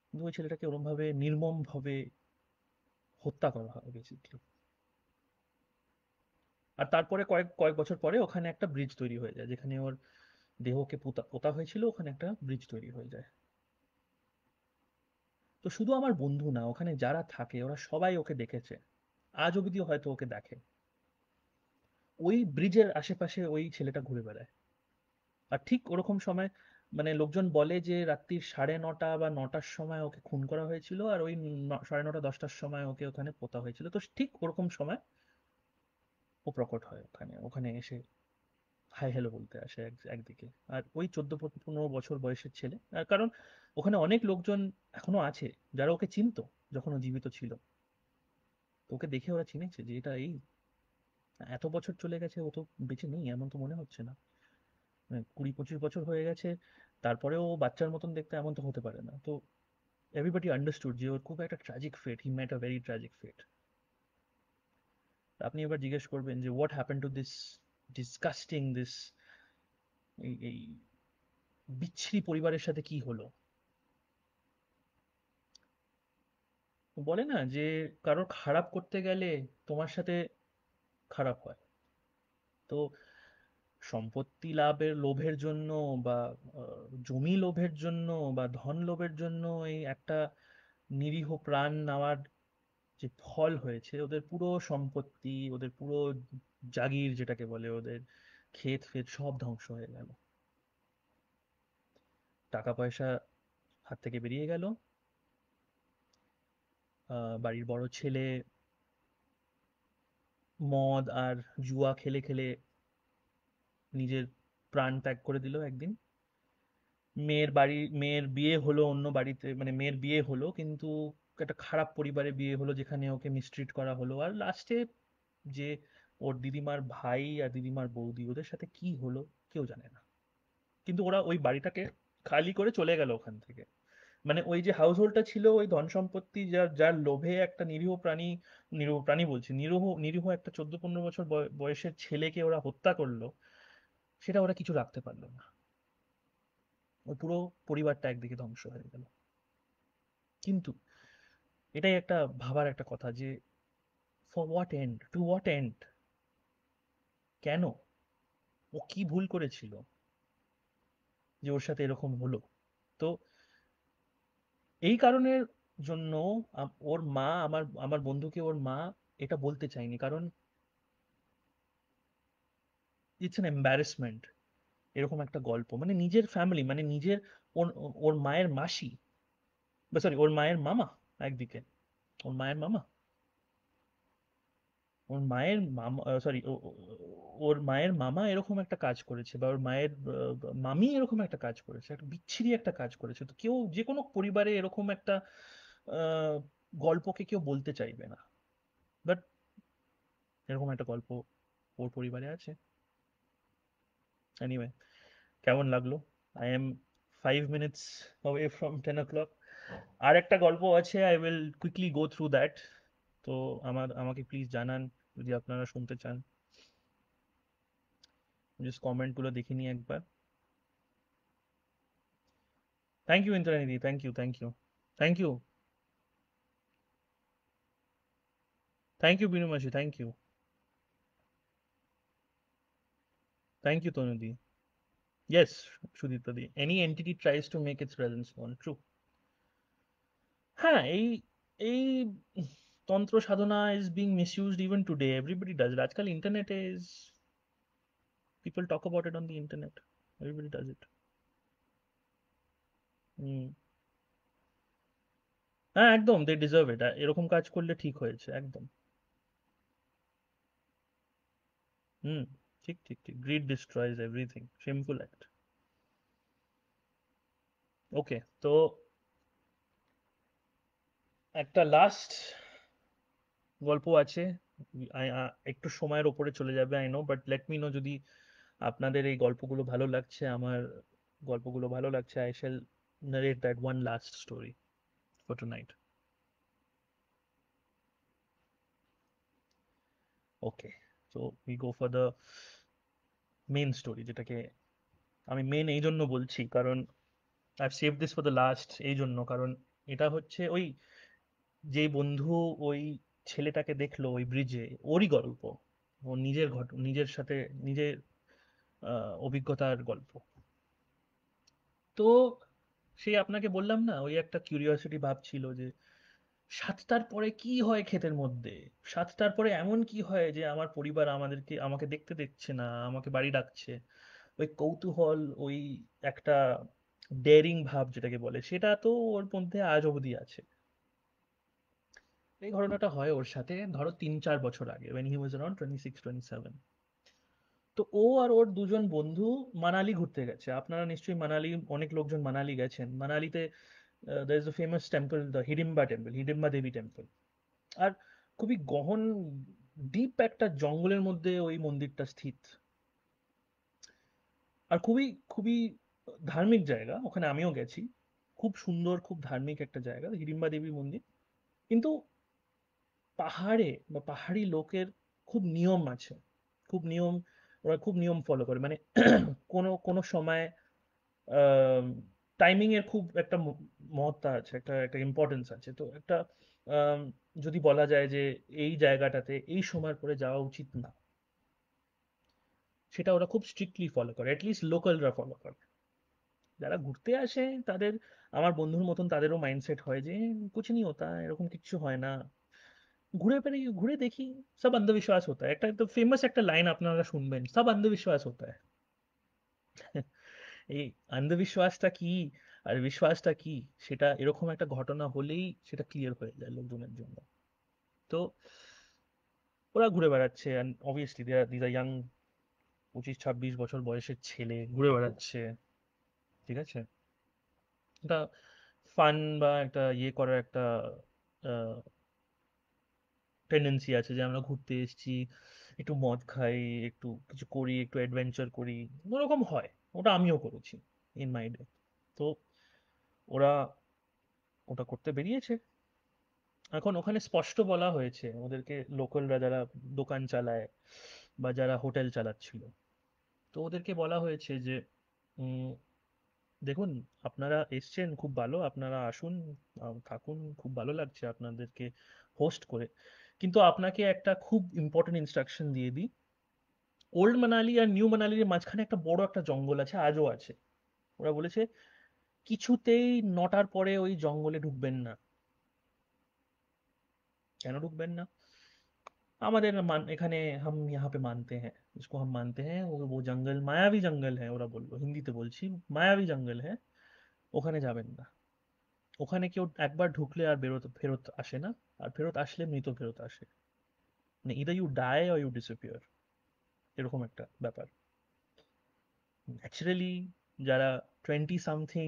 কিন্তু ওই ছেলেটাকে ওরম ভাবে নির্মম ভাবে হত্যা করা হয় বেসিকলি। আর তারপরে কয়েক কয়েক বছর পরে ওখানে একটা ব্রিজ তৈরি হয়ে যায়, যেখানে ওর দেহকে পোতা পোতা হয়েছিল, ওখানে একটা ব্রিজ তৈরি হয়ে যায়। তো শুধু আমার বন্ধু না, ওখানে যারা থাকে ওরা সবাই ওকে দেখেছে, আজ অবধিও হয়তো ওকে দেখে। ওই ব্রিজের আশেপাশে ওই ছেলেটা ঘুরে বেড়ায়। আর ঠিক ওরকম সময়, মানে লোকজন বলে যে রাত্রির 9:30 বা 9টার সময় ওকে খুন করা হয়েছিল, আর ওই 9:30-10টার সময় ওকে ওখানে পোতা হয়েছিল। তো ঠিক ওরকম সময় ও প্রকট হয় ওখানে, ওখানে এসে হাই হ্যালো বলতে আসে একদিকে। আর ওই 14-15 বছর বয়সের ছেলে, আর কারণ ওখানে অনেক লোকজন এখনো আছে যারা ওকে চিনতো যখন ও জীবিত ছিল। তো ওকে দেখে ওরা চিনেছে যে এটা এই এত বছর চলে গেছে, ও তো বেঁচে নেই এমন তো মনে হচ্ছে না, 20-25 বছর হয়ে গেছে, তারপরেও ও বাচ্চার মতন দেখতে, এমন তো হতে পারে না। তো এভরিবডি আন্ডারস্টুড যে ওর খুব একটা tragic fate, he met a very tragic fate. আপনি এবার জিজ্ঞেস করবেন যে what happen to this disgusting, this এই বিচ্ছিরি পরিবারের সাথে কি হলো। বলে না যে কারোর খারাপ করতে গেলে তোমার সাথে খারাপ হয়। তো সম্পত্তি লাভের লোভের জন্য, বা জমি লোভের জন্য, বা ধন লোভের জন্য এই একটা নিরীহ প্রাণ নেওয়ার যে ফল হয়েছে, ওদের পুরো সম্পত্তি, ওদের পুরো জাগির যেটাকে বলে, ওদের ক্ষেত ফেত সব ধ্বংস হয়ে গেল, টাকা পয়সা হাত থেকে বেরিয়ে গেল। বাড়ির বড় ছেলে মদ আর জুয়া খেলে খেলে নিজের প্রাণ ত্যাগ করে দিল একদিন। মেয়ের বিয়ে হলো অন্য বাড়িতে, মানে মেয়ের বিয়ে হলো কিন্তু একটা খারাপ পরিবারে বিয়ে হলো, যেখানে ওকে মিসট্রিট করা হলো। আর লাস্টে যে ওর দিদিমার ভাই আর দিদিমার বৌদি, ওদের সাথে কি হলো কেউ জানে না। কিন্তু ওরা ওই বাড়িটাকে খালি করে চলে গেল ওখান থেকে। মানে ওই যে হাউস হোল্ডটা ছিল, ওই ধন সম্পত্তি যার যার লোভে একটা নিরীহ প্রাণী, নিরীহ প্রাণী বলছি, নিরীহ নিরীহ একটা 14-15 বছর বয়সের ছেলেকে ওরা হত্যা করলো, সেটা ওরা কিছু রাখতে পারলো না। ওই পুরো পরিবারটা একদিকে ধ্বংস হয়ে গেল। কিন্তু এটাই একটা ভাবার একটা কথা যে for what end, to what end, কেন, ও কি ভুল করেছিল। যে ওর সাথে এরকম হলো। তো এই কারণের জন্য ওর মা, আমার আমার বন্ধুকে ওর মা এটা বলতে চায়নি, কারণ ইটস অ্যান এম্বারেসমেন্ট। এরকম একটা গল্প, মানে নিজের ফ্যামিলি, মানে নিজের ওর ওর মায়ের মাসি, বা সরি ওর মায়ের মামা, একদিকে ওর মায়ের মামা, ওর মায়ের মামা, সরি ওর মায়ের মামা এরকম একটা কাজ করেছে, বা ওর মায়ের মামি এরকম একটা কাজ করেছে, একটা বিচ্ছিরি একটা কাজ করেছে। তো কেউ, যে কোনো পরিবারে এরকম একটা আহ, গল্পকে কেউ বলতে চাইবে না, বাট এরকম একটা গল্প ওর পরিবারে আছে। এনিওয়ে, কেমন লাগলো? I am 5 minutes away from 10 o'clock। আর একটা গল্প আছে, I will quickly go through that. তো আমাকে প্লিজ জানান যদি আপনারা শুনতে চান। জাস্ট কমেন্টগুলো দেখে নিই একবার। থ্যাংক ইউ ইন্দ্রাণীদি, thank you, thank you, thank you, thank you Binu মাসি, থ্যাংক ইউ, থ্যাংক ইউ তনুদি। Yes, Sudipta di, any entity tries to make its presence non, true. হ্যাঁ, এই এই tantra sadhana is being misused even today, everybody does it আজকাল। ইন্টারনেটে is, people talk about it on the internet, everybody does it. Hmm. হ্যাঁ, একদম, they deserve ইট, এরকম কাজ করলে ঠিক হয়েছে একদম। হুম, ঠিক ঠিক ঠিক, গ্রিড ডিস্ট্রয়েজ এভরিথিং, শেমফুল অ্যাক্ট। ওকে, তো একটা লাস্ট গল্প আছে। একটু সময়ের ওপরে চলে যাবে I know, but let me no যদি আপনাদের এই গল্পগুলো ভালো লাগছে, আমার গল্পগুলো ভালো লাগছে। I shall narrate that one last story for tonight. Okay, so we go for the main story, যেটাকে আমি মেন এই জন্য বলছি কারণ I save this for the last, এই জন্য কারণ এটা হচ্ছে ওই যে বন্ধু ওই ছেলেটাকে দেখলো ওই ব্রিজে, ওরই গল্প। ওর নিজের নিজের সাথে নিজের অভিজ্ঞতার গল্প। তো সেই আপনাকে বললাম না, ওই একটা কিউরিওসিটি ভাব ছিল যে 7টার পরে কি হয় ক্ষেতের মধ্যে, 7টার পরে এমন কি হয় যে আমার পরিবার আমাকে দেখতে দিচ্ছে না, আমাকে বাড়ি ডাকছে। ওই কৌতূহল, ওই একটা ডেয়ারিং ভাব যেটাকে বলে, সেটা তো ওর মধ্যে আজ অবধি আছে। এই ঘটনাটা হয় ওর সাথে ধরো 3-4 বছর আগে, when he was around 26-27। তো ও আর ওর দুজন বন্ধু মানালি ঘুরতে গেছে। আপনারা নিশ্চয়ই মানালি, অনেক লোকজন মানালি গেছেন। মানালিতে there is a famous temple, the Hidimba temple, Hidimba Devi temple. আর খুবই গহন, ডিপ একটা জঙ্গলের মধ্যে ওই মন্দিরটা স্থিত। আর খুবই খুবই ধার্মিক জায়গা, ওখানে আমিও গেছি। খুব সুন্দর, খুব ধার্মিক একটা জায়গা হিড়িম্বা দেবী মন্দির। কিন্তু পাহাড়ে বা পাহাড়ি লোকের খুব নিয়ম আছে, খুব নিয়ম, ওরা খুব নিয়ম ফলো করে, মানে কোনো কোনো সময় টাইমিং এর খুব একটা মহত্তা আছে, একটা একটা ইম্পর্টেন্স আছে। তো একটা আম, যদি বলা যায় যে এই জায়গাটাতে এই সময়ের পরে যাওয়া উচিত না, সেটা ওরা খুব স্ট্রিক্টলি ফলো করে, অ্যাটলিস্ট লোকালরা ফলো করে। যারা ঘুরতে আসে তাদের, আমার বন্ধুর মতন তাদেরও মাইন্ডসেট হয় যে কুছ नहीं होता, এরকম কিছু হয় না, ঘুরে বেড়ে ঘুরে দেখি, সব অন্ধবিশ্বাস হতা है। একটা তো ফেমাস একটা লাইন আপনারা শুনবেন, সব অন্ধবিশ্বাস হতা है। এই অন্ধবিশ্বাসটা কি আর বিশ্বাসটা কি, সেটা এরকম একটা ঘটনা হলেই সেটা ক্লিয়ার হয়ে যায় লোকজনের জন্য। তো ওরা ঘুরে বেড়াচ্ছে, and obviously these are young, 25-26 বছর বয়সের ছেলে ঘুরে বেড়াচ্ছে, ঠিক আছে। একটা ফান বা একটা ইয়ে করার একটা টেন্ডেন্সি আছে যে আমরা ঘুরতে এসেছি, একটু মদ খাই, একটু কিছু করি, একটু অ্যাডভেঞ্চার করি, ওরকম হয়। ওটা আমিও করেছি ইন মাই ডে। তো ওরা ওটা করতে বেরিয়েছে। এখন ওখানে স্পষ্ট বলা হয়েছে ওদেরকে, লোকালরা যারা দোকান চালায় বা যারা হোটেল চালাচ্ছিল, তো ওদেরকে বলা হয়েছে যে উম, দেখুন, আপনারা এসছেন খুব ভালো, আপনারা আসুন, থাকুন, খুব ভালো লাগছে আপনাদেরকে হোস্ট করে, কিন্তু আপনাকে একটা খুব ইম্পর্টেন্ট ইনস্ট্রাকশন দিয়ে দিই। ওল্ড মানালি আর নিউ মানালির মাঝখানে একটা বড় একটা জঙ্গল আছে, আজও আছে। ওরা বলেছে কিছুতেই 9টার পরে ওই জঙ্গলে ঢুকবেন না। কেন ঢুকবেন না? আমাদের এখানে हम यहाँ पे मानते हैं, इसको हम मानते हैं, वो जंगल मायावी जंगल है, ওরা বললো, হিন্দিতে বলছি, মায়াবী জঙ্গল হ্যাঁ, ওখানে যাবেন না। ওখানে কেউ একবার ঢুকলে আর বেরোতে ফেরত আসে না, আর ফেরত আসলে মৃত ফেরত আসে, মানে either you die or you disappear, এরকম একটা ব্যাপার। ন্যাচারালি যারা 20 সামথিং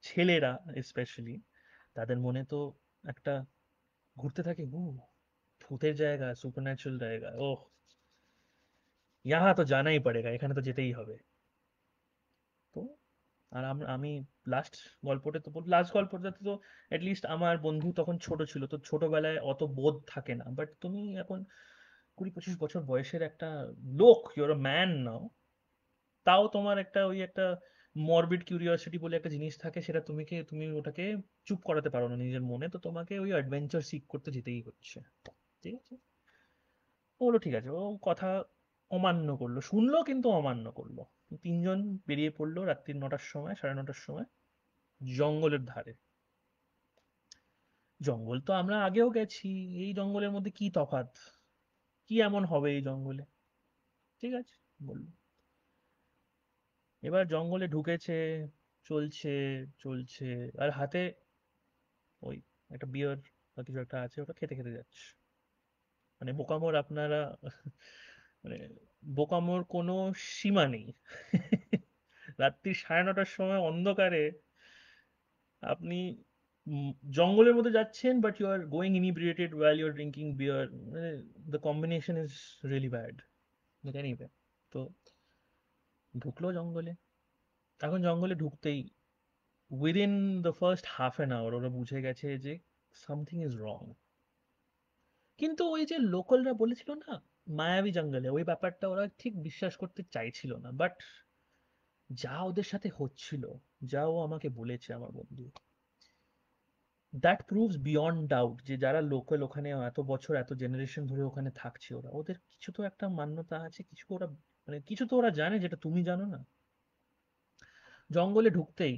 ছেলেরা স্পেশালি, তাদের মনে তো একটা ঘুরতে থাকে, ভূতের জায়গা, সুপার ন্যাচারাল জায়গা, ওহ ইহা তো জানাই পড়েগা, এখানে তো যেতেই হবে। তো আর আমি লাস্ট গল্পটা তো লাস্ট গল্পটাতে তো অ্যাটলিস্ট আমার বন্ধু তখন ছোট ছিল, তো ছোটবেলায় অত বোধ থাকে না, বাট তুমি এখন 20-25 বছর বয়সের একটা লোক, ইউর আ ম্যান নাও, তাও তোমার একটা ওই একটা মরবিড কিউরিওসিটি বলে একটা জিনিস থাকে, সেটা তুমি ওটাকে চুপ করাতে পারো না নিজের মনে, তো তোমাকে ওই অ্যাডভেঞ্চার সিক করতে যেতেই হচ্ছে। ঠিক আছে, ও বললো ঠিক আছে, ও কথা অমান্য করলো, শুনলো কিন্তু অমান্য করলো। তিনজন বেরিয়ে পড়লো রাত্রি 9টার সময়, 9:30টার সময়, জঙ্গলের ধারে। জঙ্গল তো আমরা আগেও গেছি, এই জঙ্গলের মধ্যে কি তফাৎ, কি এমন হবে এই জঙ্গলে? ঠিক আছে বললো। এবার জঙ্গলে ঢুকেছে, চলছে চলছে, আর হাতে ওই একটা বিয়ার বা কিছু একটা আছে, ওটা খেতে খেতে যাচ্ছে। মানে বোকামোর আপনারা মানে বোকামোর কোনো সীমা নেই। রাত্রি 9:30টার সময় অন্ধকারে আপনি জঙ্গলের মধ্যে যাচ্ছেন, but you are going inebriated while you are drinking beer, মানে the combination is really bad. But anyway, তো ঢুকলো জঙ্গলে। এখন জঙ্গলে ঢুকতেই within the first half an hour ওরা বুঝে গেছে যে সামথিং ইজ রং। কিন্তু ওই যে লোকালরা বলেছিল না মায়াবী জঙ্গলে, ওই ব্যাপারটা ওরা ঠিক বিশ্বাস করতে চাইছিল না, বাট যা ওদের সাথে হচ্ছিল, যা ও আমাকে বলেছে আমার বন্ধু, দ্যাট প্রুভস বিয়ন্ড ডাউট যে যারা লোকাল ওখানে এত বছর এত জেনারেশন ধরে ওখানে থাকছে, ওরা ওদের কিছু তো একটা মান্যতা আছে, কিছু ওরা মানে কিছু তো ওরা জানে যেটা তুমি জানো না। জঙ্গলে ঢুকতেই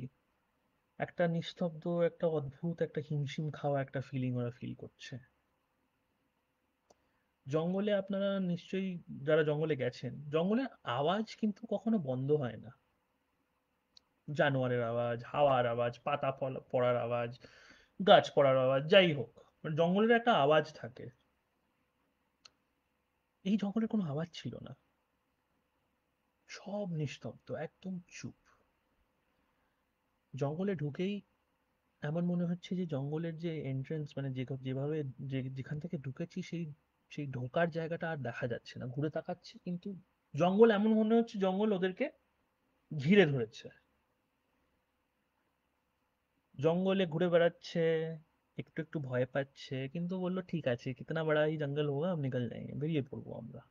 একটা নিস্তব্ধ, একটা অদ্ভুত, একটা হিমশিম খাওয়া একটা ফিলিং ওরা ফিল করছে। জঙ্গলে আপনারা নিশ্চয়ই, যারা জঙ্গলে গেছেন, জঙ্গলের আওয়াজ কিন্তু কখনো বন্ধ হয় না। জানোয়ারের আওয়াজ, হাওয়ার আওয়াজ, পাতা পড়ার আওয়াজ, গাছ পড়ার আওয়াজ, যাই হোক, মানে জঙ্গলের একটা আওয়াজ থাকে। এই জঙ্গলের কোনো আওয়াজ ছিল না, সব নিস্তব্ধ, একদম চুপ। জঙ্গলে ঢুকেই এমন মনে হচ্ছে যে জঙ্গলের যে এন্ট্রেন্স, মানে যেভাবে যেখান থেকে ঢুকেছি, সেই সেই ঢোকার জায়গাটা আর দেখা যাচ্ছে না। ঘুরে তাকাচ্ছে কিন্তু জঙ্গল, এমন মনে হচ্ছে জঙ্গল ওদেরকে ঘিরে ধরেছে। জঙ্গলে ঘুরে বেড়াচ্ছে, একটু একটু ভয় পাচ্ছে, কিন্তু বললো ঠিক আছে, কিতনা বড়া ही জঙ্গল হোগা, हम निकल जाएंगे, বেরিয়ে পড়বো আমরা।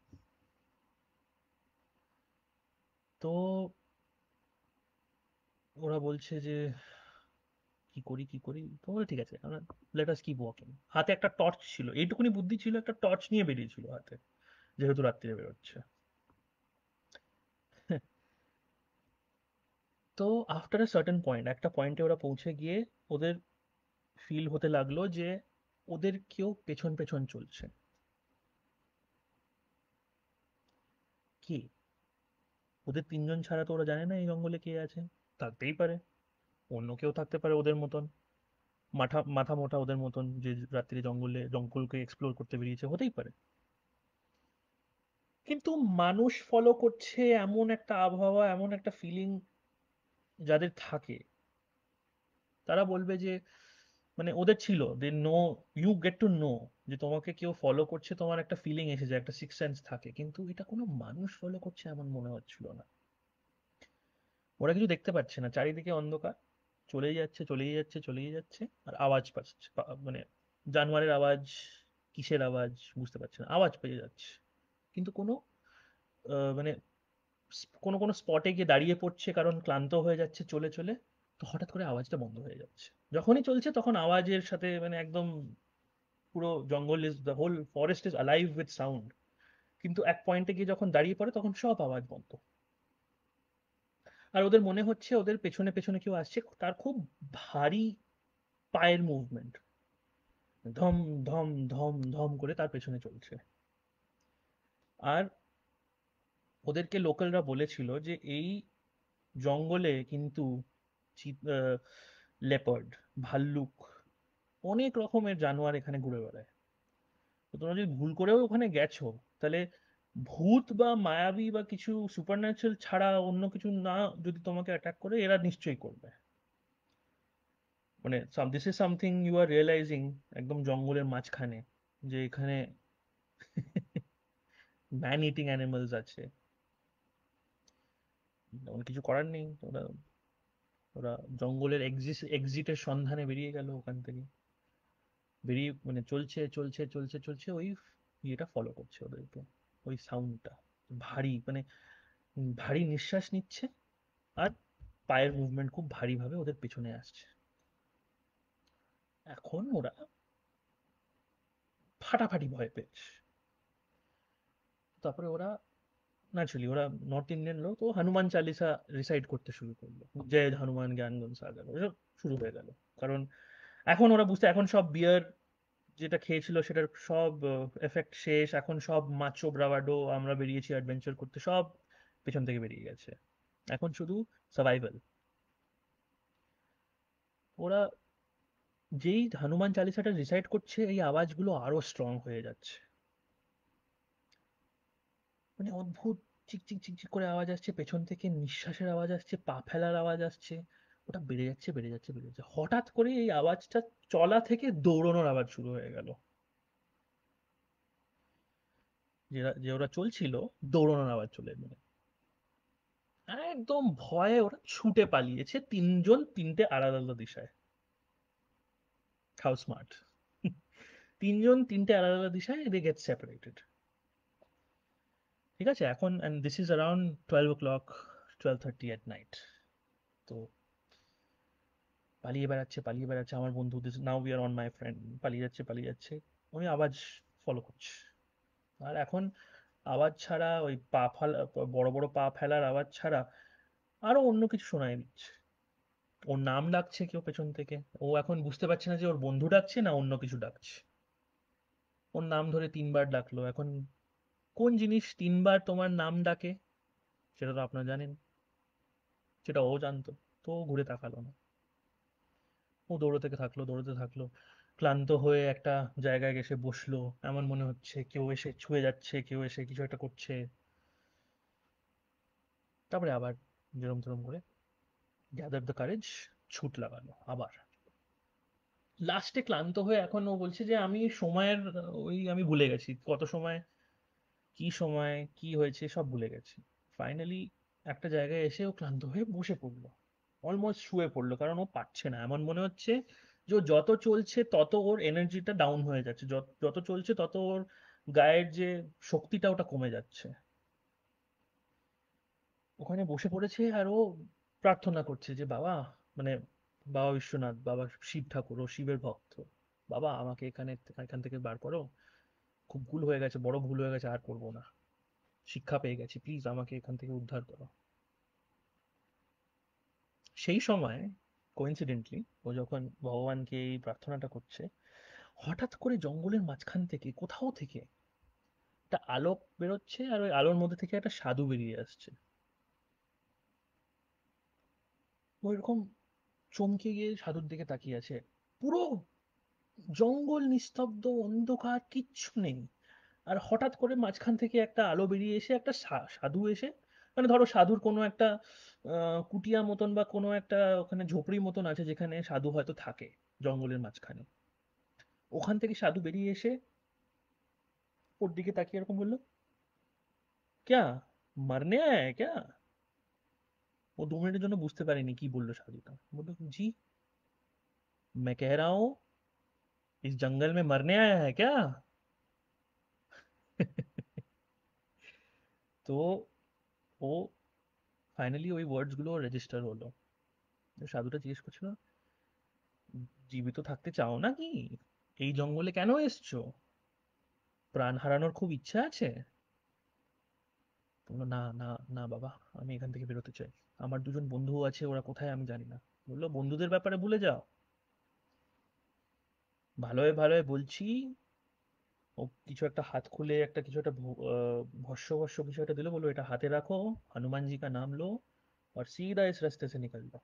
তো ওরা বলছে যে কি করি কি করি, তো বলে ঠিক আছে আমরা লেট আস কিপ ওয়াকিং। হাতে একটা টর্চ ছিল, এইটুকুনি বুদ্ধি ছিল, একটা টর্চ নিয়ে বেরিয়েছিল হাতে, যেহেতু রাত্রিরে বেরোচ্ছে। তো আফটার আ সার্টেন পয়েন্ট, একটা পয়েন্টে ওরা পৌঁছে গিয়ে ওদের ফিল হতে লাগলো যে ওদের কেউ পেছন পেছন চলছে। কি? ওদের তিনজন ছাড়া তো ওরা জানে না এই জঙ্গলে কে আছে। থাকতেই পারে, অন্য কেউ থাকতে পারে ওদের মতন, মাথা মাথা মোটা ওদের মতন, যে রাত্রে জঙ্গলকে এক্সপ্লোর করতে বেরিয়েছে, হতেই পারে। কিন্তু মানুষ ফলো করছে, এমন একটা আবহাওয়া, এমন একটা ফিলিং যাদের থাকে, তারা বলবে যে মানে ওদের ছিল, they know, you get to know যে তোমাকে কেউ ফলো করছে, তোমার একটা ফিলিং এসে যায়, একটা সিক্স সেন্স থাকে, কিন্তু এটা কোনো মানুষ ফলো করছে এমন মনে হচ্ছিল না। ওরা কিছু দেখতে পাচ্ছে না, চারিদিকে অন্ধকার, চলেই যাচ্ছে চলেই যাচ্ছে চলেই যাচ্ছে, আর আওয়াজ পাচ্ছে, মানে জানোয়ারের আওয়াজ, কিসের আওয়াজ বুঝতে পারছে না, আওয়াজ পেয়ে যাচ্ছে, কিন্তু কোনো মানে কোনো কোনো স্পটে গিয়ে দাঁড়িয়ে পড়ছে কারণ ক্লান্ত হয়ে যাচ্ছে চলে চলে, তো হঠাৎ করে আওয়াজটা বন্ধ হয়ে যাচ্ছে। যখনই চলছে তখন আওয়াজের সাথে মানে একদম পুরো জঙ্গল is, the whole forest is alive with sound, কিন্তু এক পয়েন্টে গিয়ে যখন দাঁড়িয়ে পড়ে তখন সব আওয়াজ বন্ধ। আর ওদের মনে হচ্ছে ওদের পেছনে পেছনে কেউ আসছে, তার খুব ভারী পায়ের মুভমেন্ট, ধম ধম ধম ধম করে তার পেছনে চলছে। আর ওদেরকে লোকালরা বলেছিল যে এই জঙ্গলে কিন্তু লেপার্ড, ভাল্লুক, অনেক রকমের জানোয়ার এখানে ঘুরে বেড়ায়। তো তোমরা যদি ভুল করেও ওখানে গেছো, তাহলে ভূত বা মায়াবী বা কিছু সুপারন্যাচারাল ছাড়া অন্য কিছু না যদি তোমাকে অ্যাটাক করে, এরা নিশ্চয়ই করবে। মানে this is something you are realising একদম জঙ্গলের মাঝখানে, যে এখানে ম্যান ইটিং অ্যানিমালস আছে। তেমন কিছু করার নেই। ওরা ওরা জঙ্গলের এক্সিটের সন্ধানে বেরিয়ে গেল ওখান থেকে। বেরিয়ে মানে চলছে চলছে চলছে চলছে, ওই ইয়েটা ফলো করছে ওদেরকে, ওই সাউন্ডটা, ভারী মানে ভারী নিঃশ্বাস নিচ্ছে, আর পায়ের মুভমেন্ট খুব ভারী ভাবে ওদের পেছনে আসছে। এখন ওরা ফাটাফাটি ভয় পেয়েছে। তারপরে ওরা ন্যাচুরালি ওরা নর্থ ইন্ডিয়ান লোক, তো হনুমান চালিসা রিসাইড করতে শুরু করলো, জয় হনুমান জ্ঞান গুণ সাগর, ওসব শুরু হয়ে গেল। কারণ এখন ওরা বুঝতে, এখন সব বিয়ার যেটা খেয়েছিল সেটার সব এফেক্ট শেষ, এখন সব মাচো ব্রাভাডো আমরা বেরিয়েছি অ্যাডভেঞ্চার করতে, সব পেছন থেকে বেরিয়ে গেছে। এখন শুধু সার্ভাইভাল। ওরা যেই হনুমান চালিসাটা রিসাইড করছে, এই আওয়াজগুলো আরো স্ট্রং হয়ে যাচ্ছে। মানে অদ্ভুত চিক চিক চিক চিক করে আওয়াজ আসছে পেছন থেকে, নিঃশ্বাসের আওয়াজ আসছে, পা ফেলার আওয়াজ আসছে। ওটা বেড়ে যাচ্ছে বেড়ে যাচ্ছে বেড়ে যাচ্ছে, হঠাৎ করে এই আওয়াজটা চলা থেকে দৌড়ানোর আওয়াজ শুরু হয়ে গেল। যে ওরা চলছিল, দৌড়ানোর আওয়াজ চলে এলো। একদম ভয়ে ওরা ছুটে পালিয়েছে, তিনজন তিনটে আলাদা আলাদা দিশায়। How smart! তিনজন তিনটে আলাদা আলাদা দিশায়, দে গেট সেপারেটেড। ঠিক আছে, এখন and this is around 12 o'clock, 12:30 at night। তো পালিয়ে বেড়াচ্ছে আমার বন্ধু, this now we are on my friend, পালিয়ে যাচ্ছে পালিয়ে যাচ্ছে। ওই আওয়াজ ফলো করছে। আর এখন আওয়াজ ছাড়া, ওই পা ফেলা, বড় বড় পা ফেলার আওয়াজ ছাড়া আরো অন্য কিছু শোনায় দিচ্ছে। ওর নাম ডাকছে কেউ পেছন থেকে। ও এখন বুঝতে পারছে না যে ওর বন্ধু ডাকছে না অন্য কিছু ডাকছে। ওর নাম ধরে তিনবার ডাকলো। এখন কোন জিনিস তিনবার তোমার নাম ডাকে সেটা তো আপনারা জানেন, সেটা ও জানতো। তো ও ঘুরে তাকালো না, ও দৌড়তে থাকলো দৌড়তে থাকলো। ক্লান্ত হয়ে একটা জায়গায় এসে বসলো। এমন মনে হচ্ছে কেউ এসে ছুঁয়ে যাচ্ছে, কেউ এসে কিছু একটা করছে। তারপরে আবার যেরম তেরম করে গ্যাদার দ্য কারেজ, ছুট লাগালো আবার। লাস্টে ক্লান্ত হয়ে এখন ও বলছে যে আমি সময়ের, ওই আমি ভুলে গেছি কত সময়, কি সময় কি হয়েছে সব ভুলে গেছি। ফাইনালি একটা জায়গায় এসে ও ক্লান্ত হয়ে বসে পড়লো, অলমোস্ট শুয়ে পড়লো, কারণ ও পারছে না। এমন মনে হচ্ছে যে ও যত চলছে তত ওর এনার্জিটা ডাউন হয়ে যাচ্ছে, যত যত চলছে তত ওর গায়ের যে শক্তিটা ওটা কমে যাচ্ছে। ওখানে বসে পড়েছে আর ও প্রার্থনা করছে যে বাবা, মানে বাবা বিশ্বনাথ, বাবা শিব ঠাকুর, ও শিবের ভক্ত, বাবা আমাকে এখানে এখান থেকে বার করো, খুব ভুল হয়ে গেছে, বড় ভুল হয়ে গেছে, আর করবো না, শিক্ষা পেয়ে গেছি, প্লিজ আমাকে এখান থেকে উদ্ধার করো। সেই সময় কোইন্সিডেন্টলি ও যখন ভগবানকে এই প্রার্থনাটা করছে, হঠাৎ করে জঙ্গলের মাঝখান থেকে কোথাও থেকে একটা আলো বেরোচ্ছে, আর ওই আলোর মধ্যে থেকে একটা সাধু বেরিয়ে আসছে। ও এরকম চমকে গিয়ে সাধুর দিকে তাকিয়ে আছে। পুরো জঙ্গল নিস্তব্ধ, অন্ধকার, কিচ্ছু নেই। আর হঠাৎ করে মাঝখান থেকে একটা আলো বেরিয়ে এসে একটা সাধু এসে, মানে ধরো সাধুর কোনো একটা কুটিয়া মতন বা কোনো একটা ওখানে ঝোপড়ি মতন আছে যেখানে সাধু হয়তো থাকে জঙ্গলের মাঝখানে, ওখান থেকে সাধু বেরিয়ে এসে ওর দিকে তাকিয়ে এরকম বললো, ক্যা মারনে আয়া হ্যায় ক্যা? ও 2 মিনিটের জন্য বুঝতে পারেনি কি বললো সাধুটা। বললো জি, मैं कह रहा हूँ इस जंगल में मरने आया है क्या? তো ও ফাইনালি ওই ওয়ার্ডস গুলো রেজিস্টার হলো। সাধুটা জিজ্ঞেস করছিল, জীবিত থাকতে চাও নাকি? এই জঙ্গলে কেন এসছো? প্রাণ হারানোর খুব ইচ্ছা আছে? বললো, না না, না বাবা, আমি এখান থেকে বেরোতে চাই। আমার দুজন বন্ধু আছে, ওরা কোথায় আমি জানি না। বললো, বন্ধুদের ব্যাপারে ভুলে যাও। ভালোয় ভালোয় বলছি। ও কিছু একটা হাত খুলে একটা কিছু একটা ভস্য ভস্য কিছু একটা দিল, বললো এটা হাতে রাখো, हनुमान जी का नाम लो और सीधा इस रास्ते से निकल जाओ।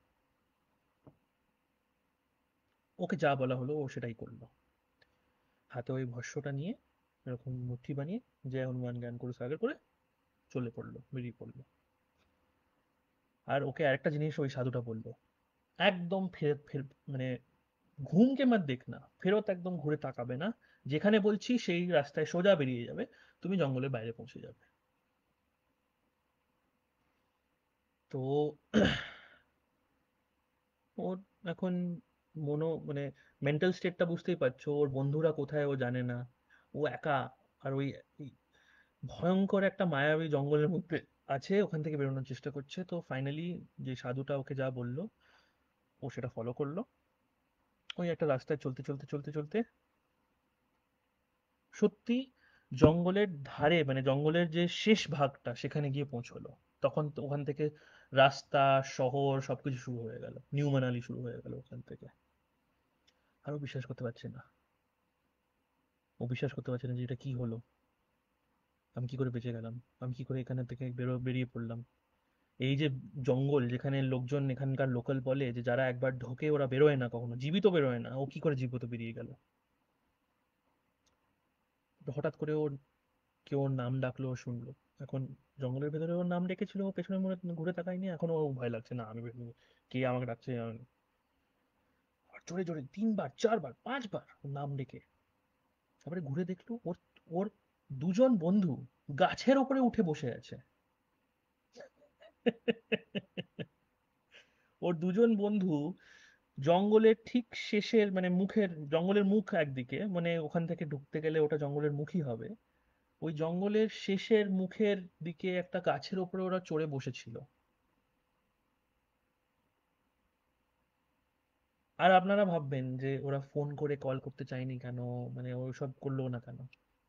ওকে যা বলা হলো ও সেটাই করলো। হাতে ওই ভস্যটা নিয়ে এরকম মুঠি বানিয়ে, জয় হনুমান জ্ঞান গুরু সাগর করে চলে পড়লো, বেরিয়ে পড়লো। আর ওকে আরেকটা জিনিস ওই সাধুটা বললো, একদম ফেরত ফের মানে ঘুমকে মত দেখনা, ফেরত একদম ঘুরে তাকাবে না। যেখানে বলছি সেই রাস্তায় সোজা বেরিয়ে যাবে, তুমি জঙ্গলের বাইরে পৌঁছে যাবে। তো ওর এখন মানে মেন্টাল স্টেটটা বুঝতেই পারছো, ওর বন্ধুরা কোথায় ও জানে না, ও একা। আর ওই ওই ভয়ঙ্কর একটা মায়াবী জঙ্গলের মধ্যে আছে, ওখান থেকে বেরোনোর চেষ্টা করছে। তো ফাইনালি যে সাধুটা ওকে যা বললো ও সেটা ফলো করলো। ওই একটা রাস্তায় চলতে চলতে চলতে চলতে সত্যি জঙ্গলের ধারে, মানে জঙ্গলের যে শেষ ভাগটা সেখানে গিয়ে পৌঁছলো। তখন তো ওখান থেকে রাস্তা, শহর সবকিছু শুরু হয়ে গেল, নিউ মানালি শুরু হয়ে গেল ওখান থেকে। আরো বিশ্বাস করতে পারছে না, ও বিশ্বাস করতে পারছে না যে এটা কি হলো, আমি কি করে বেঁচে গেলাম, আমি কি করে এখানে থেকে বেরিয়ে পড়লাম। এই যে জঙ্গল, যেখানে লোকজন, এখানকার লোকাল বলে যে যারা একবার ঢোকে ওরা বেরোয় না, কখনো জীবিত বেরোয় না, ও কি করে জীবিত বেরিয়ে গেল। তো হঠাৎ করে ওর কেউ ওর নাম ডাকলো, ও শুনলো। এখন জঙ্গলের ভেতরে ওর নাম ডেকেছিল, ও পেছনে মুড়ে ঘুরে তাকায়নি, এখন ও ভয় লাগছে, না আমি কে আমাকে ডাকছে। আর জোরে জোরে 3 বার 4 বার 5 বার ওর নাম ডেকে, তারপরে ঘুরে দেখলো ওর ওর দুজন বন্ধু গাছের উপরে উঠে বসে আছে। ওর দুজন বন্ধু জঙ্গলের ঠিক শেষের, মানে মুখের, জঙ্গলের মুখ একদিকে, মানে ওখান থেকে ঢুকতে গেলে ওটা জঙ্গলের মুখই হবে, ওই জঙ্গলের শেষের মুখের দিকে একটা গাছের উপরে ওরা চড়ে বসেছিল। আর আপনারা ভাববেন যে ওরা ফোন করে কল করতে চায়নি কেন, মানে ওসব করলো না কেন।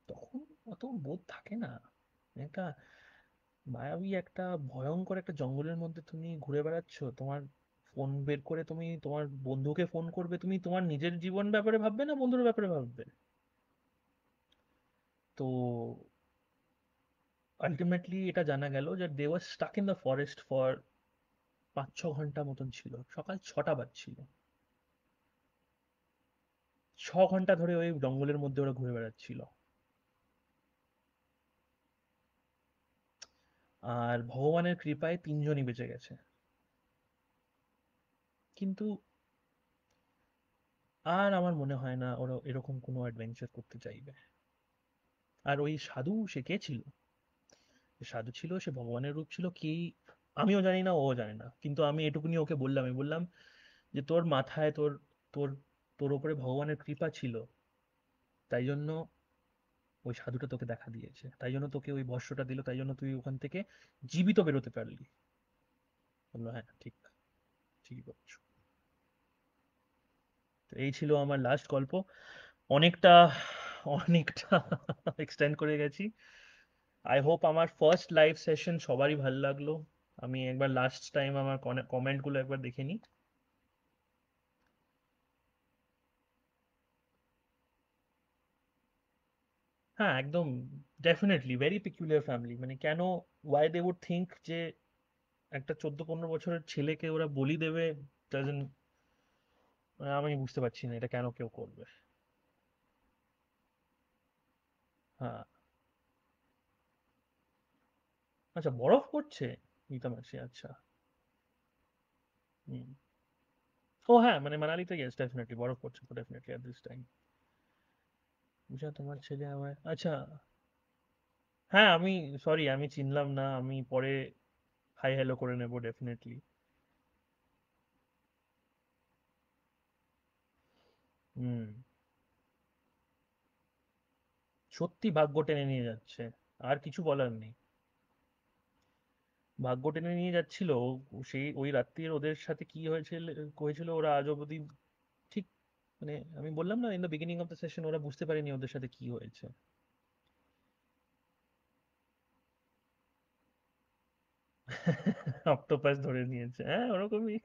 তখন অত বোধ থাকে না। একটা মায়াবী একটা ভয়ঙ্কর একটা জঙ্গলের মধ্যে তুমি ঘুরে বেড়াচ্ছ, তোমার ফোন বের করে তুমি তোমার বন্ধুকে ফোন করবে, তুমি তোমার নিজের জীবন ব্যাপারে ভাববে না বন্ধুর ব্যাপারে ভাববে। তো আলটিমেটলি এটা জানা গেল যে they was stuck in the forest for 5-6 ঘন্টা মতন ছিল, সকাল 6টা বাজছিল। 6 ঘন্টা ধরে ওই জঙ্গলের মধ্যে ওরা ঘুরে বেড়াচ্ছিল। আর ভগবানের কৃপায় 3জনই বেঁচে গেছে। কিন্তু আর আমার মনে হয় না ওরা এরকম কোনো অ্যাডভেঞ্চার করতে চাইবে। আর ওই সাধু, সে কে ছিল, যে সাধু ছিল সে ভগবানের রূপ ছিল কি, আমিও জানি না, ও জানে না, কিন্তু আমি এটুকুনি ওকে বললাম, আমি বললাম যে তোর মাথায় তোর তোর তোর ওপরে ভগবানের কৃপা ছিল, তাই জন্য ওই সাধুটা তোকে দেখা দিয়েছে, তাই জন্য তোকে ওই ভস্যটা দিল, তাই জন্য তুই ওখান থেকে জীবিত বেরোতে পারলি। বললো, হ্যাঁ ঠিক, ঠিকই বলছো। তো এই ছিল আমার লাস্ট গল্প। অনেকটা অনেকটা এক্সটেন্ড করে গেছি। আই হোপ আমার ফার্স্ট লাইভ সেশন সবারই ভালো লাগলো। আমি একবার লাস্ট টাইম আমার কমেন্টগুলো একবার দেখে নিই। হ্যাঁ একদম, ডেফিনেটলি ভেরি পিকুলিয়ার ফ্যামিলি, মানে কেন, ওয়াই দে উড থিঙ্ক যে একটা 14-15 বছরের ছেলেকে ওরা বলি দেবে, ডাজন্ট, আমি বুঝতে পারছি না এটা কেন কেউ করবে। হ্যাঁ। আচ্ছা, বরফ পড়ছে মিতামাসি, আচ্ছা। হুম। ও হ্যাঁ, মানে মানালিতে গেছে, ডেফিনেটলি বরফ পড়ছে তো, ডেফিনেটলি অ্যাট দিস টাইম। বুঝা তোমার ছেলে আমার, আচ্ছা। হ্যাঁ আমি, সরি আমি চিনলাম না, আমি পরে হাই হ্যালো করে নেবো ডেফিনেটলি। হুম। সত্যি ভাগ্য টেনে নিয়ে যাচ্ছে, আর কিছু বলার নেই। ভাগ্য টেনে নিয়ে যাচ্ছিল। সেই ওই রাত্রির ওদের সাথে কি হয়েছিল হয়েছিল ওরা আজ অবধি ঠিক, মানে আমি বললাম না in the beginning of the session, ওরা বুঝতে পারেনি ওদের সাথে কি হয়েছে। অক্টোপাস ধরে নিয়েছে, হ্যাঁ ওরকমই।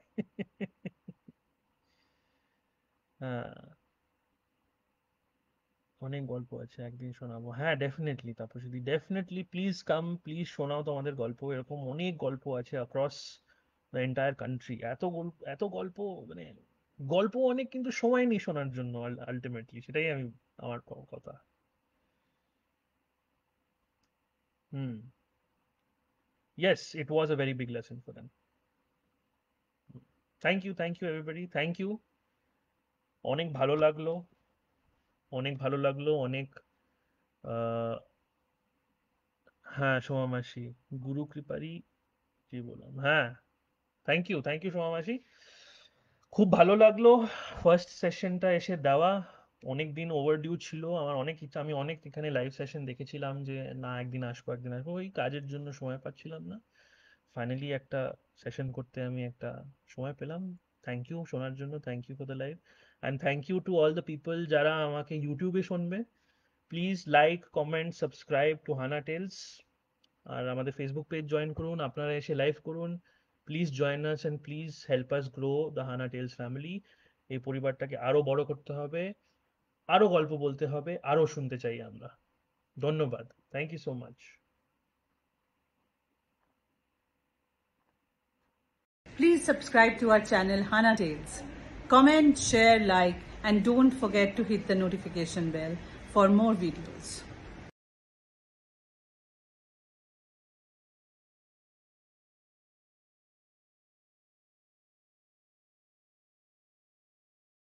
হ্যাঁ, অনেক গল্প আছে, একদিন শোনাবো, হ্যাঁ definitely Taapsee, definitely please come, please শোনাও তো আমাদের গল্প, এরকম অনেক গল্প আছে অ্যাক্রস দ্য এন্টায়ার কান্ট্রি, এত গল্প, এত গল্প, মানে গল্প অনেক কিন্তু সময় নেই শোনার জন্য, আলটিমেটলি সেটাই আমি, আমার কথা। Hmm. Yes, it was a very big lesson for them. Thank you everybody, thank you. অনেক ভালো লাগলো, অনেক ভালো লাগলো, অনেক আহ, হ্যাঁ সোমা মাসি, গুরু কৃপারি, জি বললাম, হ্যাঁ। থ্যাংক ইউ সোমা মাসি। খুব ভালো লাগলো ফার্স্ট সেশনটা এসে দেওয়া, অনেক দিন ওভারডিউ ছিল, আমার অনেক ইচ্ছা, আমি অনেক এখানে লাইভ সেশন দেখেছিলাম যে না একদিন আসবো একদিন আসবো, ওই কাজের জন্য সময় পাচ্ছিলাম না, ফাইনালি একটা সেশন করতে আমি একটা সময় পেলাম। থ্যাংক ইউ শোনার জন্য, thank you for the live, and thank you to all the people যারা আমাকে ইউটিউবে শুনবে। Please like comment subscribe to Hana Tales, আর আমাদের ফেসবুক পেজ জয়েন করুন, আপনারা এসে লাইভ করুন, please join us and please help us grow the Hana Tales family. এই পরিবারটাকে আরো বড় করতে হবে, আরো গল্প বলতে হবে, আরো শুনতে চাই আমরা। ধন্যবাদ, thank you so much. Please subscribe to our channel Hana Tales. Comment, share, like, and don't forget to hit the notification bell for more videos.